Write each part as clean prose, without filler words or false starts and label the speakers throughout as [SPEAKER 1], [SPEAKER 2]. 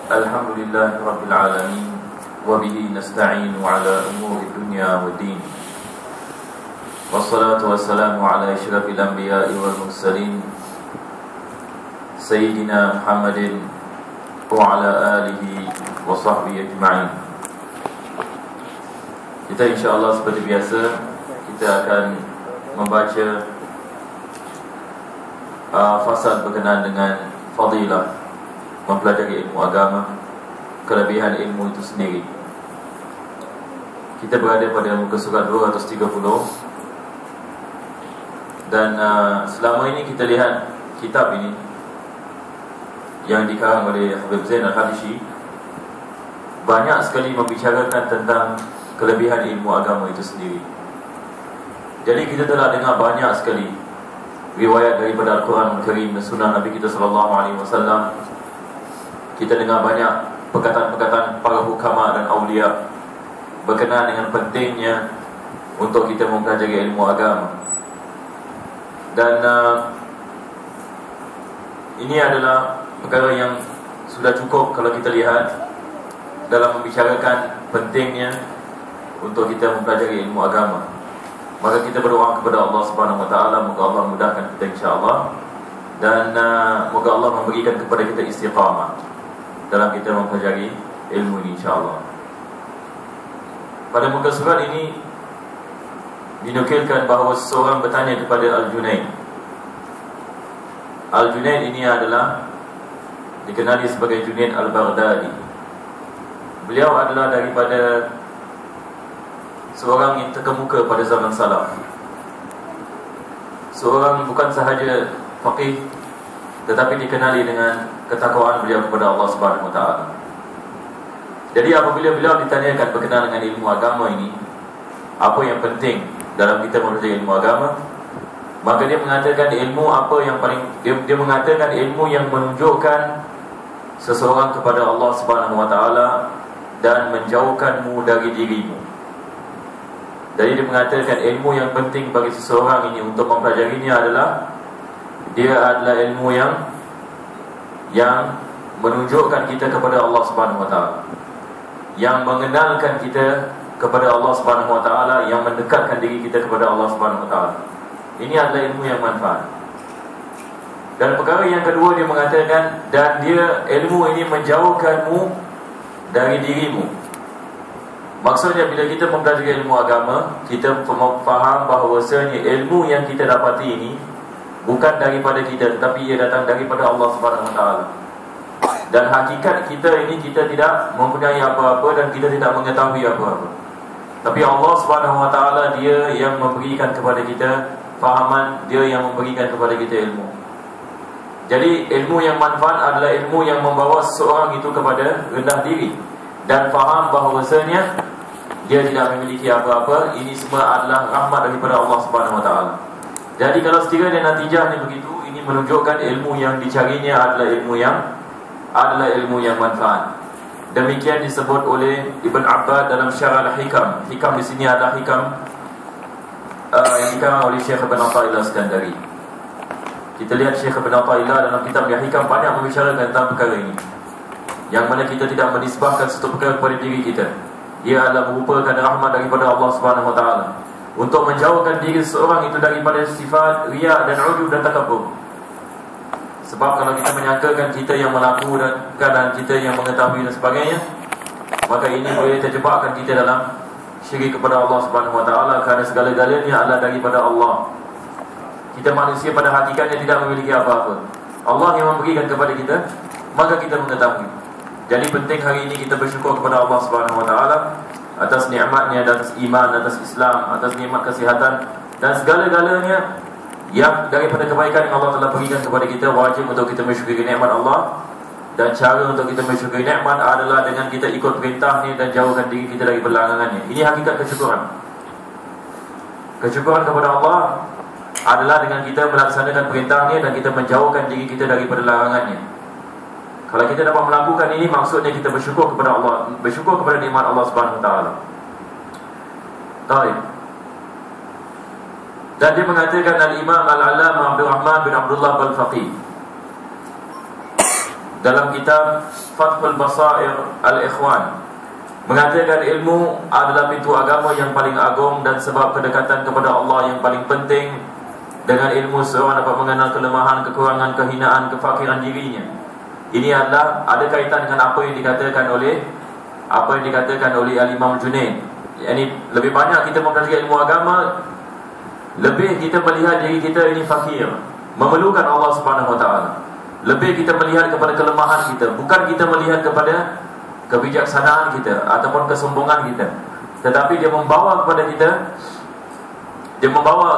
[SPEAKER 1] Alhamdulillah Rabbil Alamin. Wabihi nasta'inu ala umuri dunya wa din. Wassalatu wassalamu ala asyrafil anbiya'i wal mursalin, Sayyidina Muhammadin wa ala alihi wa sahbihi ajma'in. Kita insyaAllah seperti biasa, kita akan membaca fasal berkenaan dengan fadilah mempelajari ilmu agama, kelebihan ilmu itu sendiri. Kita berada pada muka surat 230. Dan selama ini kita lihat kitab ini yang dikarang oleh Habib Zain Al-Hadishi banyak sekali membicarakan tentang kelebihan ilmu agama itu sendiri. Jadi kita telah dengar banyak sekali riwayat daripada Al-Quran Al-Karim dan Sunnah Nabi kita SAW. Kita dengar banyak perkataan-perkataan para hukama dan awliya berkenaan dengan pentingnya untuk kita mempelajari ilmu agama. Dan ini adalah perkara yang sudah cukup kalau kita lihat dalam membicarakan pentingnya untuk kita mempelajari ilmu agama. Maka kita berdoa kepada Allah Subhanahu Wa Taala, moga Allah mudahkan kita insya-Allah, dan moga Allah memberikan kepada kita istiqamah dalam kita mempelajari ilmu ini insya-Allah. Pada muka surat ini dinukilkan bahawa seseorang bertanya kepada Al-Junaid. Al-Junaid ini adalah dikenali sebagai Junaid Al-Baghdadi. Beliau adalah daripada seorang yang terkemuka pada zaman salaf. Seorang bukan sahaja faqih, tetapi dikenali dengan ketakwaan beliau kepada Allah Subhanahu Wa Taala. Jadi apabila beliau ditanyakan berkenaan dengan ilmu agama ini, apa yang penting dalam kita mempelajari ilmu agama, maka dia mengatakan ilmu apa yang paling dia mengatakan ilmu yang menunjukkan seseorang kepada Allah Subhanahu Wa Taala dan menjauhkanmu dari dirimu. Jadi dia mengatakan ilmu yang penting bagi seseorang ini untuk mempelajarinya adalah dia adalah ilmu yang menunjukkan kita kepada Allah Subhanahu Wa Taala, yang mengenalkan kita kepada Allah Subhanahu Wa Taala, yang mendekatkan diri kita kepada Allah Subhanahu Wa Taala. Ini adalah ilmu yang manfaat. Dan perkara yang kedua dia mengatakan, dan dia ilmu ini menjauhkanmu dari dirimu. Maksudnya bila kita mempelajari ilmu agama, kita faham bahawasanya ilmu yang kita dapati ini bukan daripada kita, tetapi ia datang daripada Allah Subhanahu Wa Taala. Dan hakikat kita ini, kita tidak mempunyai apa-apa dan kita tidak mengetahui apa-apa. Tapi Allah Subhanahu Wa Taala dia yang memberikan kepada kita fahaman, dia yang memberikan kepada kita ilmu. Jadi ilmu yang manfaat adalah ilmu yang membawa seseorang itu kepada rendah diri dan faham bahawasanya dia tidak memiliki apa-apa. Ini semua adalah rahmat daripada Allah Subhanahu Wa Taala. Jadi kalau sekiranya natijahnya begitu, ini menunjukkan ilmu yang dicarinya adalah ilmu yang manfaat. Demikian disebut oleh Ibn Abbad dalam Syarah Al-Hikam. Hikam di sini adalah hikam yang dikarang oleh Syekh Ibn Athaillah Iskandari. Kita lihat Syekh Ibn Athaillah dalam kitab Al-Hikam banyak membicarakan tentang perkara ini, yang mana kita tidak menisbahkan satu perkara kepada diri kita. Ia adalah merupakan rahmat daripada Allah Subhanahu Wa Taala untuk menjauhkan diri seorang itu daripada sifat riya dan ujub dan takabur. Sebab kalau kita menyangkakan kita yang melakukan dan kita yang mengetahui dan sebagainya, maka ini boleh terjebakkan kita dalam syirik kepada Allah Subhanahu Wa Taala, kerana segala-galanya adalah daripada Allah. Kita manusia pada hakikatnya tidak memiliki apa-apa. Allah yang memberikan kepada kita, maka kita mengetahui. Jadi penting hari ini kita bersyukur kepada Allah Subhanahu Wa Taala atas nikmatnya, atas iman, atas Islam, atas nikmat kesihatan dan segala-galanya yang daripada kebaikan yang Allah telah berikan kepada kita. Wajib untuk kita mensyukuri nikmat Allah, dan cara untuk kita mensyukuri nikmat adalah dengan kita ikut perintahnya dan jauhkan diri kita dari perlarangannya. Ini hakikat kesyukuran. Kesyukuran kepada Allah adalah dengan kita melaksanakan perintahnya dan kita menjauhkan diri kita daripada larangannya. Kalau kita dapat melakukan ini, maksudnya kita bersyukur kepada Allah, bersyukur kepada nikmat Allah Subhanahu Wa Taala. Baik. Dan dia mengatakan Al-Imam Al-Allamah Abdul Rahman bin Abdullah Al-Faqih, dalam kitab Fathul Basair Al-Ikhwan mengatakan ilmu adalah pintu agama yang paling agung dan sebab kedekatan kepada Allah yang paling penting. Dengan ilmu seorang dapat mengenal kelemahan, kekurangan, kehinaan, kefakiran dirinya. Ini adalah ada kaitan dengan apa yang dikatakan oleh Al-Imam Junaid. Yani lebih banyak kita mempelajari ilmu agama, lebih kita melihat diri kita ini fakir, memerlukan Allah Subhanahu Wa Taala. Lebih kita melihat kepada kelemahan kita, bukan kita melihat kepada kebijaksanaan kita ataupun kesombongan kita, tetapi dia membawa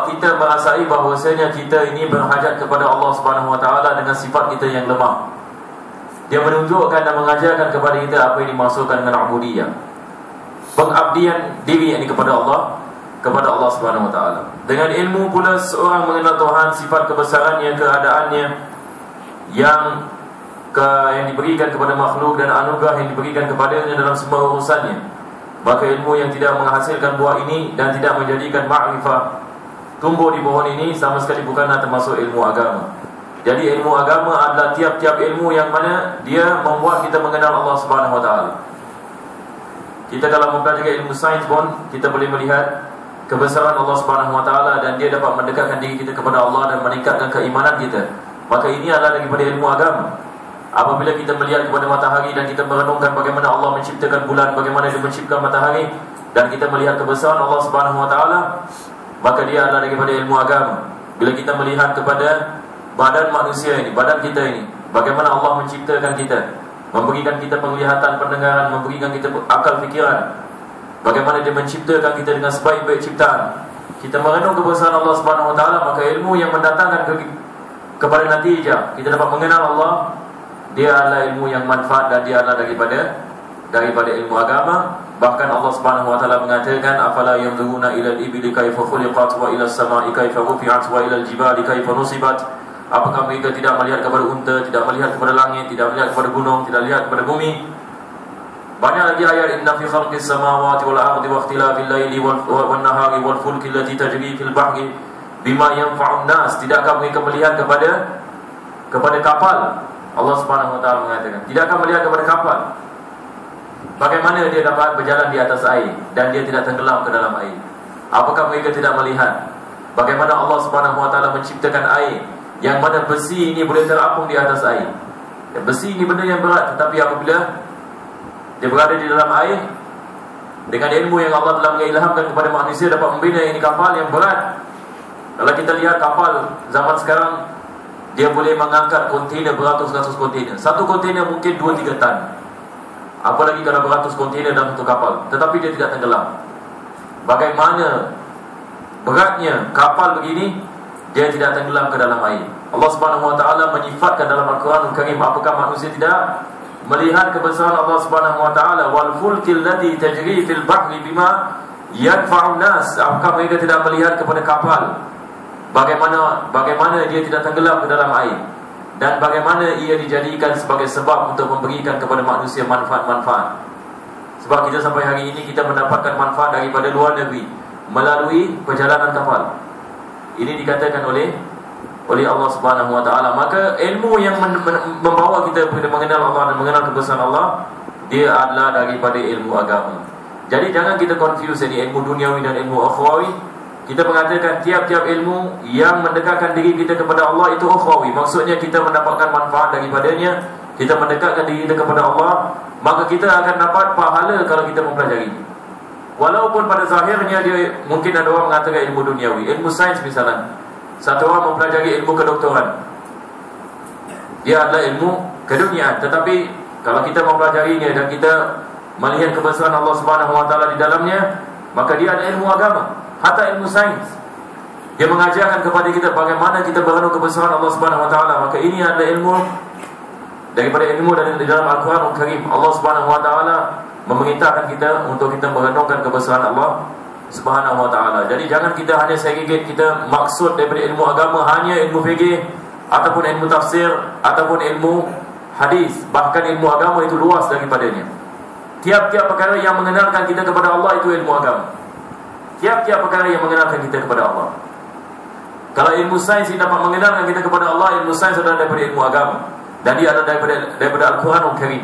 [SPEAKER 1] kita merasai bahawasanya kita ini berhajat kepada Allah Subhanahu Wa Taala dengan sifat kita yang lemah. Dia menunjukkan dan mengajarkan kepada kita apa yang dimaksudkan dengan ubudiyah, pengabdian diri ini kepada Allah Subhanahu Wa Taala. Dengan ilmu pula seorang mengenal Tuhan, sifat kebesarannya, keadaannya yang diberikan kepada makhluk dan anugerah yang diberikan kepadanya dalam semua urusannya. Maka ilmu yang tidak menghasilkan buah ini dan tidak menjadikan ma'rifah tumbuh di pohon ini sama sekali bukanlah termasuk ilmu agama. Jadi ilmu agama adalah tiap-tiap ilmu yang mana dia membuat kita mengenal Allah Subhanahu Wa Taala. Kita kalau mempelajari ilmu sains pun kita boleh melihat kebesaran Allah Subhanahu Wa Taala dan dia dapat mendekatkan diri kita kepada Allah dan meningkatkan keimanan kita. Maka ini adalah daripada ilmu agama. Apabila kita melihat kepada matahari dan kita merenungkan bagaimana Allah menciptakan bulan, bagaimana dia menciptakan matahari, dan kita melihat kebesaran Allah Subhanahu Wa Taala, maka dia adalah daripada ilmu agama. Bila kita melihat kepada badan manusia ini, badan kita ini, bagaimana Allah menciptakan kita, memberikan kita penglihatan, pendengaran, memberikan kita akal fikiran, bagaimana dia menciptakan kita dengan sebaik-baik ciptaan. Kita merenung kebesaran Allah Subhanahu Wa Taala, maka ilmu yang mendatangkan kepada natijah kita dapat mengenal Allah, dia adalah ilmu yang manfaat dan dia adalah daripada ilmu agama. Bahkan Allah Subhanahu Wa Taala mengatakan, afala yanzuruna ila al-ibli kaifa khuliqat wa ila as-sama'i kaifa rufi'at wa ila al-jibali kaifa nusibat. Apakah mereka tidak melihat kepada unta, tidak melihat kepada langit, tidak melihat kepada gunung, tidak melihat kepada bumi? Banyak lagi ayat, inna fi khalqis samawati wal ardi wa ikhtilafil laili wan nahari wal fulki allati tajri fil bahri bima yanfa'un nas. Tidakkah mereka melihat kepada kapal? Allah Subhanahu Wa Taala mengatakan, tidak akan melihat kepada kapal, bagaimana dia dapat berjalan di atas air dan dia tidak tenggelam ke dalam air. Apakah mereka tidak melihat bagaimana Allah Subhanahu Wa Taala menciptakan air, yang mana besi ini boleh terapung di atas air. Ya, besi ini benda yang berat, tetapi apabila dia berada di dalam air, dengan ilmu yang Allah telah mengilhamkan kepada manusia, dapat membina ini kapal yang berat. Kalau kita lihat kapal zaman sekarang, dia boleh mengangkat kontainer beratus-ratus kontainer. Satu kontainer mungkin 2-3 tan. Apalagi kalau beratus kontainer dalam satu kapal, tetapi dia tidak tenggelam. Bagaimana beratnya kapal begini, dia tidak tenggelam ke dalam air. Allah Subhanahu Wa Taala menyifatkan dalam Al-Quranul Karim, apakah manusia tidak melihat kebesaran Allah Subhanahu Wa Taala? Wal fulkil lati tajri fil bahri bima yanfa'un nas. Apakah mereka tidak melihat kepada kapal, bagaimana dia tidak tenggelam ke dalam air, dan bagaimana ia dijadikan sebagai sebab untuk memberikan kepada manusia manfaat-manfaat. Sebab kita sampai hari ini kita mendapatkan manfaat daripada luar negeri melalui perjalanan kapal. Ini dikatakan oleh Allah Subhanahu Wa Taala. Maka ilmu yang membawa kita kepada mengenal Allah dan mengenal kebesaran Allah, dia adalah daripada ilmu agama. Jadi jangan kita confuse ini ilmu duniawi dan ilmu akhrawi. Kita mengatakan tiap-tiap ilmu yang mendekatkan diri kita kepada Allah itu ukhrawi. Maksudnya kita mendapatkan manfaat daripadanya, kita mendekatkan diri kita kepada Allah, maka kita akan dapat pahala kalau kita mempelajari. Walaupun pada zahirnya dia, mungkin ada orang mengatakan ilmu duniawi, ilmu sains misalnya. Satu orang mempelajari ilmu kedoktoran, dia adalah ilmu keduniaan. Tetapi kalau kita mempelajarinya dan kita melihat kebesaran Allah Subhanahu Wa Taala di dalamnya, maka dia ada ilmu agama. Hatta ilmu sains, dia mengajarkan kepada kita bagaimana kita merenung kebesaran Allah Subhanahu Wa Taala. Maka ini adalah ilmu daripada ilmu dan di dalam Al-Quranul Karim Allah Subhanahu Wa Taala memerintahkan kita untuk kita merenungkan kebesaran Allah Subhanahu Wa Taala. Jadi jangan kita hanya segregate, kita maksud daripada ilmu agama hanya ilmu fikih ataupun ilmu tafsir ataupun ilmu hadis. Bahkan ilmu agama itu luas daripadanya. Tiap-tiap perkara yang mengenalkan kita kepada Allah itu ilmu agama. Tiap-tiap perkara yang mengenalkan kita kepada Allah. Kalau ilmu sains dapat mengenalkan kita kepada Allah, ilmu sains adalah daripada ilmu agama. Dan dia adalah daripada Al-Quranul Karim,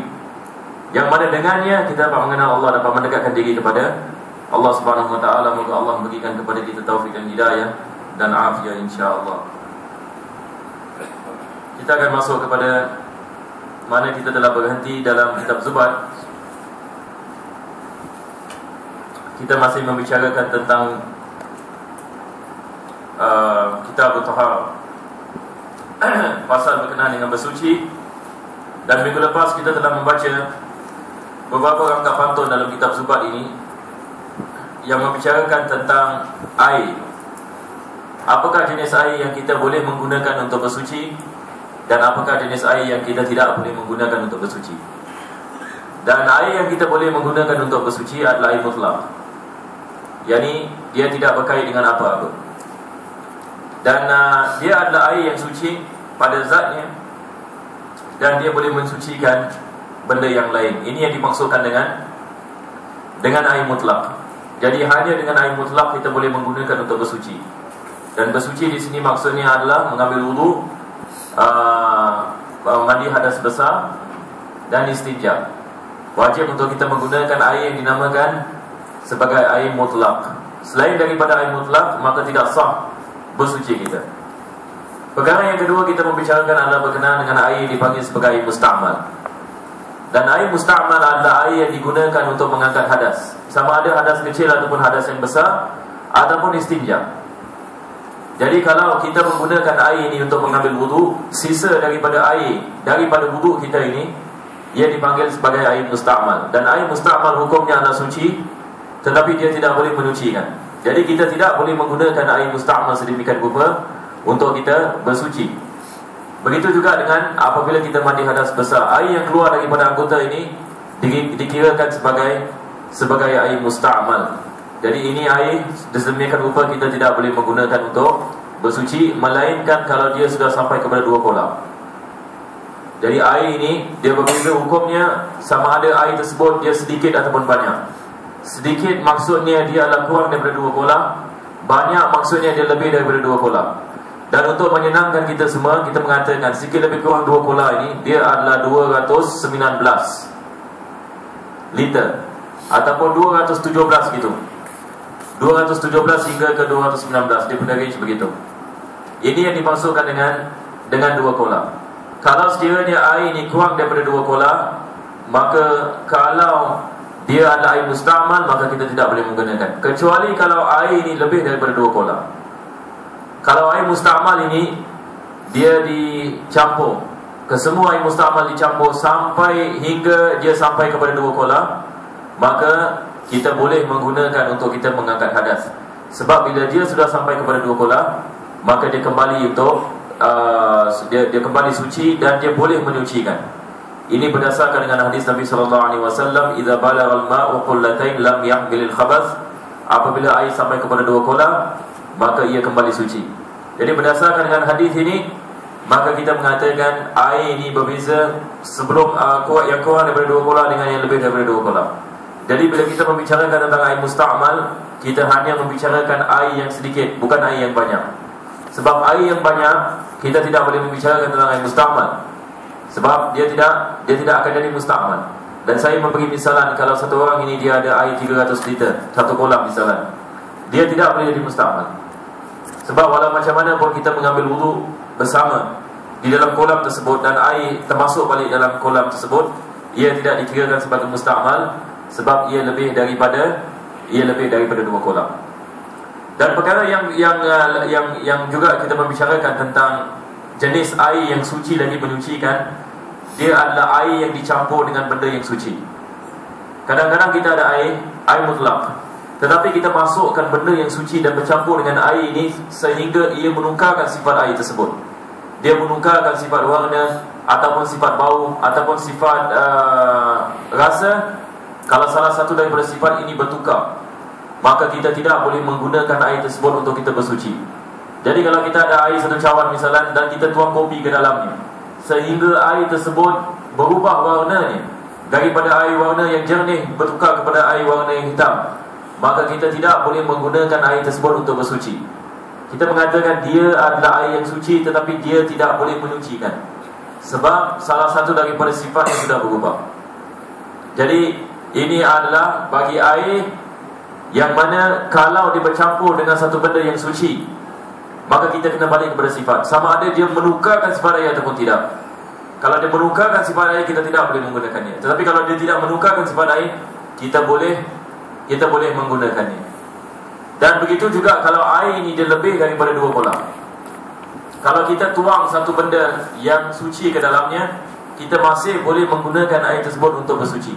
[SPEAKER 1] yang mana dengannya kita dapat mengenal Allah, dapat mendekatkan diri kepada Allah Subhanahu wa taala. Moga Allah memberikan kepada kita taufik dan hidayah dan afiat insya-Allah. Kita akan masuk kepada mana kita telah berhenti dalam kitab Zubat. Kita masih membicarakan tentang kitab Taharah, pasal berkenaan dengan bersuci. Dan minggu lepas kita telah membaca beberapa rangkap pantun dalam kitab Zubat ini yang membicarakan tentang air. Apakah jenis air yang kita boleh menggunakan untuk bersuci, dan apakah jenis air yang kita tidak boleh menggunakan untuk bersuci. Dan air yang kita boleh menggunakan untuk bersuci adalah air mutlak, yakni dia tidak berkait dengan apa-apa. Dan dia adalah air yang suci pada zatnya, dan dia boleh mensucikan benda yang lain. Ini yang dimaksudkan dengan air mutlak. Jadi hanya dengan air mutlak kita boleh menggunakan untuk bersuci. Dan bersuci di sini maksudnya adalah mengambil wudu, mandi hadas besar, dan istinja. Wajib untuk kita menggunakan air yang dinamakan sebagai air mutlak. Selain daripada air mutlak, maka tidak sah bersuci kita. Perkara yang kedua kita membicarakan adalah berkenaan dengan air yang dipanggil sebagai air musta'mal. Dan air musta'mal adalah air yang digunakan untuk mengangkat hadas, sama ada hadas kecil ataupun hadas yang besar, ataupun istinja. Jadi kalau kita menggunakan air ini untuk mengambil wudu, sisa daripada wudu kita ini, ia dipanggil sebagai air musta'mal. Dan air musta'mal hukumnya adalah suci, tetapi dia tidak boleh menyucikan. Jadi kita tidak boleh menggunakan air musta'mal sedemikian rupa untuk kita bersuci. Begitu juga dengan apabila kita mandi hadas besar, air yang keluar daripada anggota ini dikirakan sebagai air musta'mal. Jadi ini air sedemikian rupa kita tidak boleh menggunakan untuk bersuci, melainkan kalau dia sudah sampai kepada 2 kolam. Jadi air ini dia berbeza hukumnya, sama ada air tersebut dia sedikit ataupun banyak. Sedikit maksudnya dia adalah kurang daripada 2 kolam, banyak maksudnya dia lebih daripada 2 kolam. Dan untuk menyenangkan kita semua, kita mengatakan sedikit lebih kurang 2 kolam ini dia adalah 219 liter ataupun 217 gitu. 217 hingga ke 219, dia pada range begitu. Ini yang dimaksudkan dengan 2 kolam. Kalau sekiranya air ini kurang daripada 2 kolam, maka kalau dia adalah air musta'mal, maka kita tidak boleh menggunakan. Kecuali kalau air ini lebih daripada 2 kolam. Kalau air musta'mal ini dia dicampur, kesemua air musta'mal dicampur hingga dia sampai kepada 2 kolam, maka kita boleh menggunakan untuk kita mengangkat hadas. Sebab bila dia sudah sampai kepada 2 kolam, maka dia kembali dia kembali suci dan dia boleh menyucikan. Ini berdasarkan dengan hadis Nabi SAW, "Idza balagha al-ma'u qullatain lam yahmil al-khabath." Apabila air sampai kepada 2 kolam, maka ia kembali suci. Jadi berdasarkan dengan hadis ini, maka kita mengatakan air ini berbeza sebelum yang kurang daripada 2 kolam dengan yang lebih daripada 2 kolam. Jadi bila kita membicarakan tentang air musta'mal, kita hanya membicarakan air yang sedikit, bukan air yang banyak. Sebab air yang banyak kita tidak boleh membicarakan tentang air musta'mal, sebab dia tidak akan jadi musta'mal. Dan saya memberi misalan, kalau satu orang ini dia ada air 300 liter, 1 kolam misalan, dia tidak boleh jadi musta'mal. Sebab walau macam mana pun kita mengambil wudu bersama di dalam kolam tersebut dan air termasuk balik dalam kolam tersebut, ia tidak dikirakan sebagai musta'mal, sebab ia lebih daripada 2 kolam. Dan perkara yang juga kita membicarakan tentang jenis air yang suci lagi menyucikan, dia adalah air yang dicampur dengan benda yang suci. Kadang-kadang kita ada air mutlak, tetapi kita masukkan benda yang suci dan bercampur dengan air ini sehingga ia menukarkan sifat air tersebut. Dia menukarkan sifat warna, ataupun sifat bau, ataupun sifat rasa. Kalau salah satu daripada sifat ini bertukar, maka kita tidak boleh menggunakan air tersebut untuk kita bersuci. Jadi kalau kita ada air 1 cawan misalnya, dan kita tuang kopi ke dalamnya, sehingga air tersebut berubah warnanya daripada air warna yang jernih bertukar kepada air warna yang hitam, maka kita tidak boleh menggunakan air tersebut untuk bersuci. Kita mengatakan dia adalah air yang suci, tetapi dia tidak boleh menyucikan. Sebab salah satu daripada sifatnya sudah berubah. Jadi ini adalah bagi air yang mana kalau dia bercampur dengan satu benda yang suci, maka kita kena balik kepada sifat. Sama ada dia menukarkan sifat air ataupun tidak. Kalau dia menukarkan sifat air, kita tidak boleh menggunakannya. Tetapi kalau dia tidak menukarkan sifat air, kita boleh menggunakannya. Dan begitu juga kalau air ini dia lebih daripada 2 kolam. Kalau kita tuang satu benda yang suci ke dalamnya, kita masih boleh menggunakan air tersebut untuk bersuci.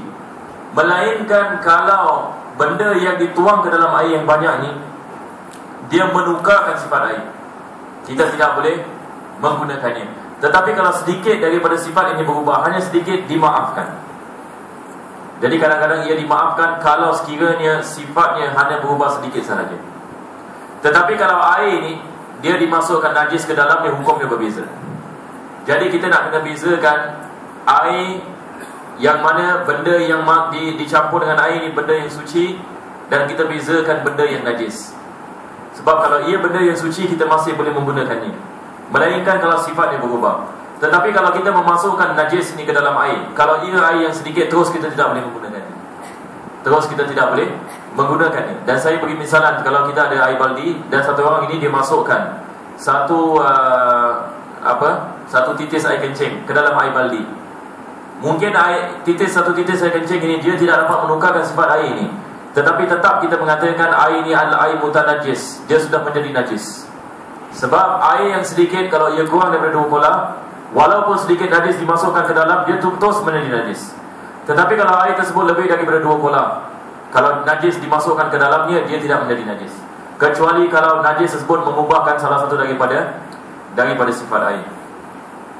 [SPEAKER 1] Melainkan kalau benda yang dituang ke dalam air yang banyak ni, dia menukarkan sifat air, kita tidak boleh menggunakannya. Tetapi kalau sedikit daripada sifat ini berubah, hanya sedikit, dimaafkan. Jadi kadang-kadang ia dimaafkan kalau sekiranya sifatnya hanya berubah sedikit sahaja. Tetapi kalau air ini dia dimasukkan najis ke dalamnya, hukumnya berbeza. Jadi kita nak kena bezakan air yang mana benda yang dicampur dengan air ini benda yang suci, dan kita bezakan benda yang najis. Sebab kalau ia benda yang suci, kita masih boleh menggunakannya, melainkan kalau sifatnya berubah. Tetapi kalau kita memasukkan najis ini ke dalam air, kalau ia air yang sedikit, terus kita tidak boleh menggunakannya. Dan saya bagi misalan, kalau kita ada air baldi dan satu orang ini dia masukkan satu titis air kencing ke dalam air baldi. Mungkin satu titis air kencing ini dia tidak dapat menukarkan sifat air ini, tetapi tetap kita mengatakan air ini adalah air mutanajis, dia sudah menjadi najis. Sebab air yang sedikit, kalau ia kurang daripada 2 kolam, walaupun sedikit najis dimasukkan ke dalam, dia terus menjadi najis. Tetapi kalau air tersebut lebih daripada 2 kolam, kalau najis dimasukkan ke dalamnya, dia tidak menjadi najis, kecuali kalau najis tersebut mengubahkan salah satu daripada sifat air.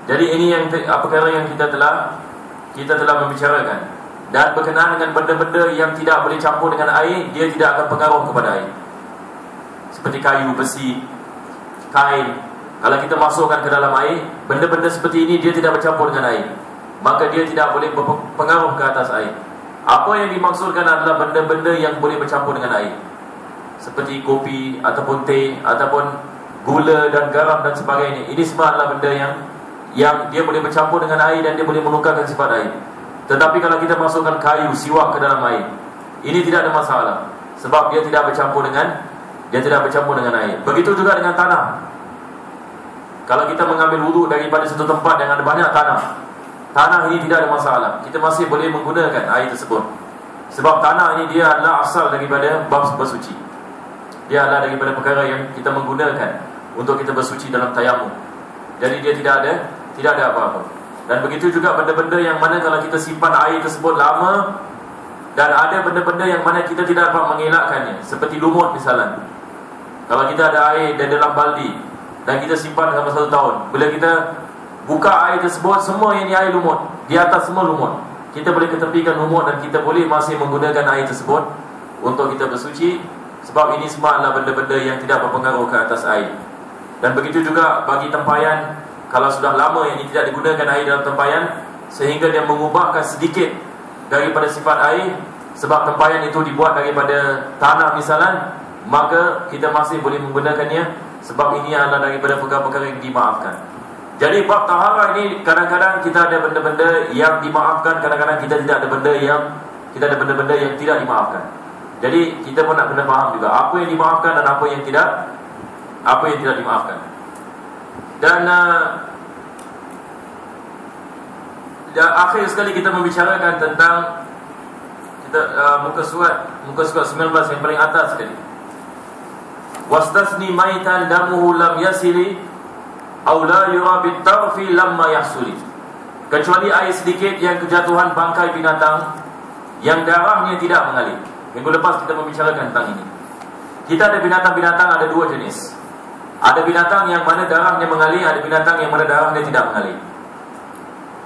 [SPEAKER 1] Jadi ini yang perkara yang kita telah membicarakan. Dan berkenaan dengan benda-benda yang tidak boleh campur dengan air, dia tidak akan pengaruh kepada air. Seperti kayu, besi, kain. Kalau kita masukkan ke dalam air, benda-benda seperti ini dia tidak bercampur dengan air, maka dia tidak boleh berpengaruh ke atas air. Apa yang dimaksudkan adalah benda-benda yang boleh bercampur dengan air, seperti kopi, ataupun teh, ataupun gula dan garam dan sebagainya. Ini semua adalah benda yang dia boleh bercampur dengan air dan dia boleh menukarkan sifat air. Tetapi kalau kita masukkan kayu, siwak ke dalam air, ini tidak ada masalah, sebab dia tidak bercampur dengan air. Begitu juga dengan tanah. Kalau kita mengambil wuduk daripada satu tempat yang ada banyak tanah ini tidak ada masalah, kita masih boleh menggunakan air tersebut. Sebab tanah ini dia adalah asal daripada bab bersuci. Dia adalah daripada perkara yang kita menggunakan untuk kita bersuci dalam tayamum. Jadi dia tidak ada apa-apa. Dan begitu juga benda-benda yang mana kalau kita simpan air tersebut lama, dan ada benda-benda yang mana kita tidak dapat mengelakkannya, seperti lumut misalnya. Kalau kita ada air di dalam baldi dan kita simpan selama 1 tahun, bila kita buka air tersebut, semua ini air lumut, di atas semua lumut, kita boleh ketepikan lumut dan kita boleh masih menggunakan air tersebut untuk kita bersuci. Sebab ini semua adalah benda-benda yang tidak berpengaruh ke atas air. Dan begitu juga bagi tempayan, kalau sudah lama yang ini tidak digunakan air dalam tempayan, sehingga dia mengubahkan sedikit daripada sifat air, sebab tempayan itu dibuat daripada tanah misalnya, maka kita masih boleh menggunakannya, sebab ini adalah daripada perkara-perkara yang dimaafkan. Jadi bab taharah ini kadang-kadang kita ada benda-benda yang dimaafkan, kadang-kadang kita tidak ada benda-benda yang tidak dimaafkan. Jadi kita pun nak kena faham juga apa yang dimaafkan dan apa yang tidak dimaafkan. Dan akhir sekali kita membicarakan tentang muka surat 19 yang paling atas sekali. Wastasni maitan damuhu lam yasili aw la yura bitarfi lamma yahsuli. Kecuali air sedikit yang kejatuhan bangkai binatang yang darahnya tidak mengalir. Minggu lepas kita membicarakan tentang ini. Kita ada binatang-binatang, ada 2 jenis. Ada binatang yang mana darahnya mengalir, ada binatang yang mana darahnya tidak mengalir.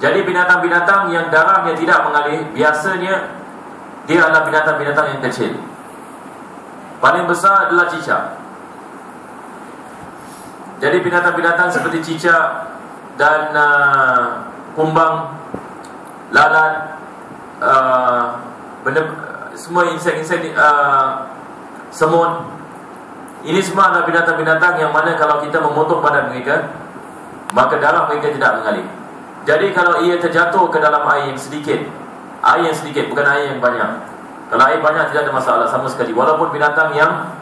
[SPEAKER 1] Jadi binatang-binatang yang darahnya tidak mengalir, biasanya dia adalah binatang-binatang yang kecil. Paling besar adalah cicak. Jadi binatang-binatang seperti cicak dan kumbang, lalat, semua insek-insek, semut, ini semua adalah binatang-binatang yang mana kalau kita memotong badan mereka, maka darah mereka tidak mengalir. Jadi kalau ia terjatuh ke dalam air yang sedikit, bukan air yang banyak. Kalau air banyak tidak ada masalah sama sekali. Walaupun binatang yang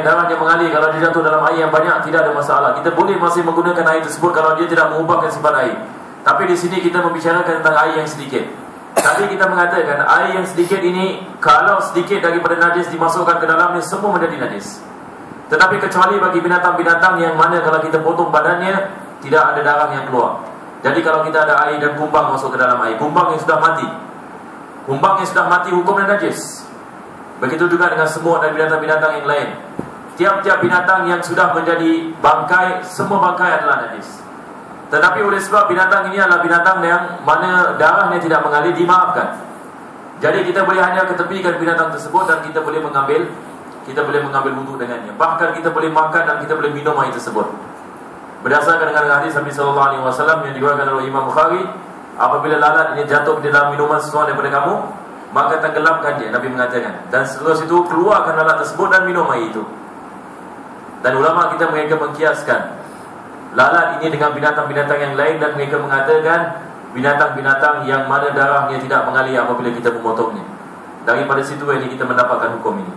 [SPEAKER 1] darahnya mengalir, kalau dia jatuh dalam air yang banyak tidak ada masalah. Kita boleh masih menggunakan air tersebut kalau dia tidak mengubahkan sifat air. Tapi di sini kita membicarakan tentang air yang sedikit. Tadi kita mengatakan air yang sedikit ini, kalau sedikit daripada najis dimasukkan ke dalamnya, semua menjadi najis. Tetapi kecuali bagi binatang-binatang yang mana kalau kita potong badannya tidak ada darah yang keluar. Jadi kalau kita ada air dan kumbang masuk ke dalam air, kumbang yang sudah mati hukumnya najis. Begitu juga dengan semut dan binatang-binatang yang lain. Tiap-tiap binatang yang sudah menjadi bangkai, semua bangkai adalah najis. Tetapi oleh sebab binatang ini adalah binatang yang mana darahnya tidak mengalir, dimaafkan. Jadi kita boleh hanya ketepikan binatang tersebut dan kita boleh mengambil wuduk dengannya. Bahkan kita boleh makan dan kita boleh minum air tersebut. Berdasarkan dengan hadis Nabi sallallahu alaihi wasallam yang diriwayatkan oleh Imam Bukhari, apabila lalat ini jatuh di dalam minuman sesuatu daripada kamu, maka tenggelamkan dia, Nabi mengatakan. Dan setelah itu keluarkan lalat tersebut dan minum air itu. Dan ulama kita mereka mengkiaskan lalat ini dengan binatang-binatang yang lain, dan mereka mengatakan binatang-binatang yang mana darahnya tidak mengalir apabila kita memotongnya. Daripada situ ini kita mendapatkan hukum ini.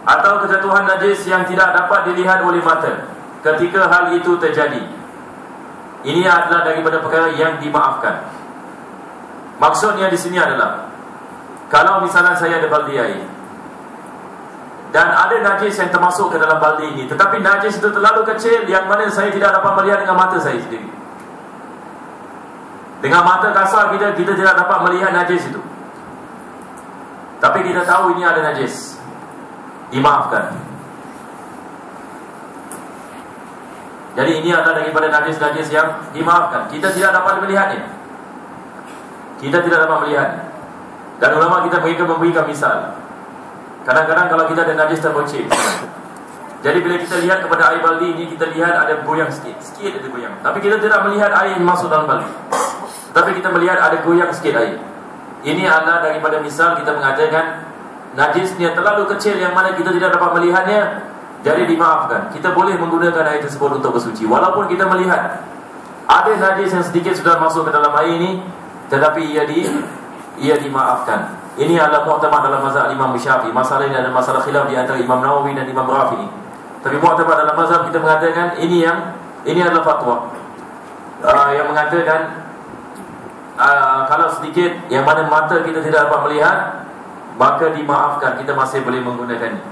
[SPEAKER 1] Atau kejatuhan najis yang tidak dapat dilihat oleh mata ketika hal itu terjadi. Ini adalah daripada perkara yang dimaafkan. Maksudnya di sini adalah, kalau misalnya saya ada baldi air dan ada najis yang termasuk ke dalam baldi ini, tetapi najis itu terlalu kecil yang mana saya tidak dapat melihat dengan mata saya sendiri. Dengan mata kasar kita tidak dapat melihat najis itu, tapi kita tahu ini ada najis, dimaafkan. Jadi ini adalah daripada najis-najis yang dimaafkan. Kita tidak dapat melihatnya. Dan ulama kita mereka memberikan misal. Kadang-kadang kalau kita ada najis terbocor, jadi bila kita lihat kepada air baldi ini, kita lihat ada goyang sikit ada goyang. Tapi kita tidak melihat air yang masuk dalam baldi, tapi kita melihat ada goyang sikit air. Ini adalah daripada misal kita mengatakan najisnya terlalu kecil yang mana kita tidak dapat melihatnya, jadi dimaafkan. Kita boleh menggunakan air tersebut untuk bersuci. Walaupun kita melihat ada najis yang sedikit sudah masuk ke dalam air ini, tetapi ia dimaafkan. Ini adalah mu'tamad dalam mazhab Imam Syafi'i. Masalah ini adalah masalah khilaf di antara Imam Nawawi dan Imam Rafi'i. Tapi mu'tamad dalam mazhab kita mengatakan ini adalah fatwa yang mengatakan kalau sedikit yang mana mata kita tidak dapat melihat, maka dimaafkan, kita masih boleh menggunakannya.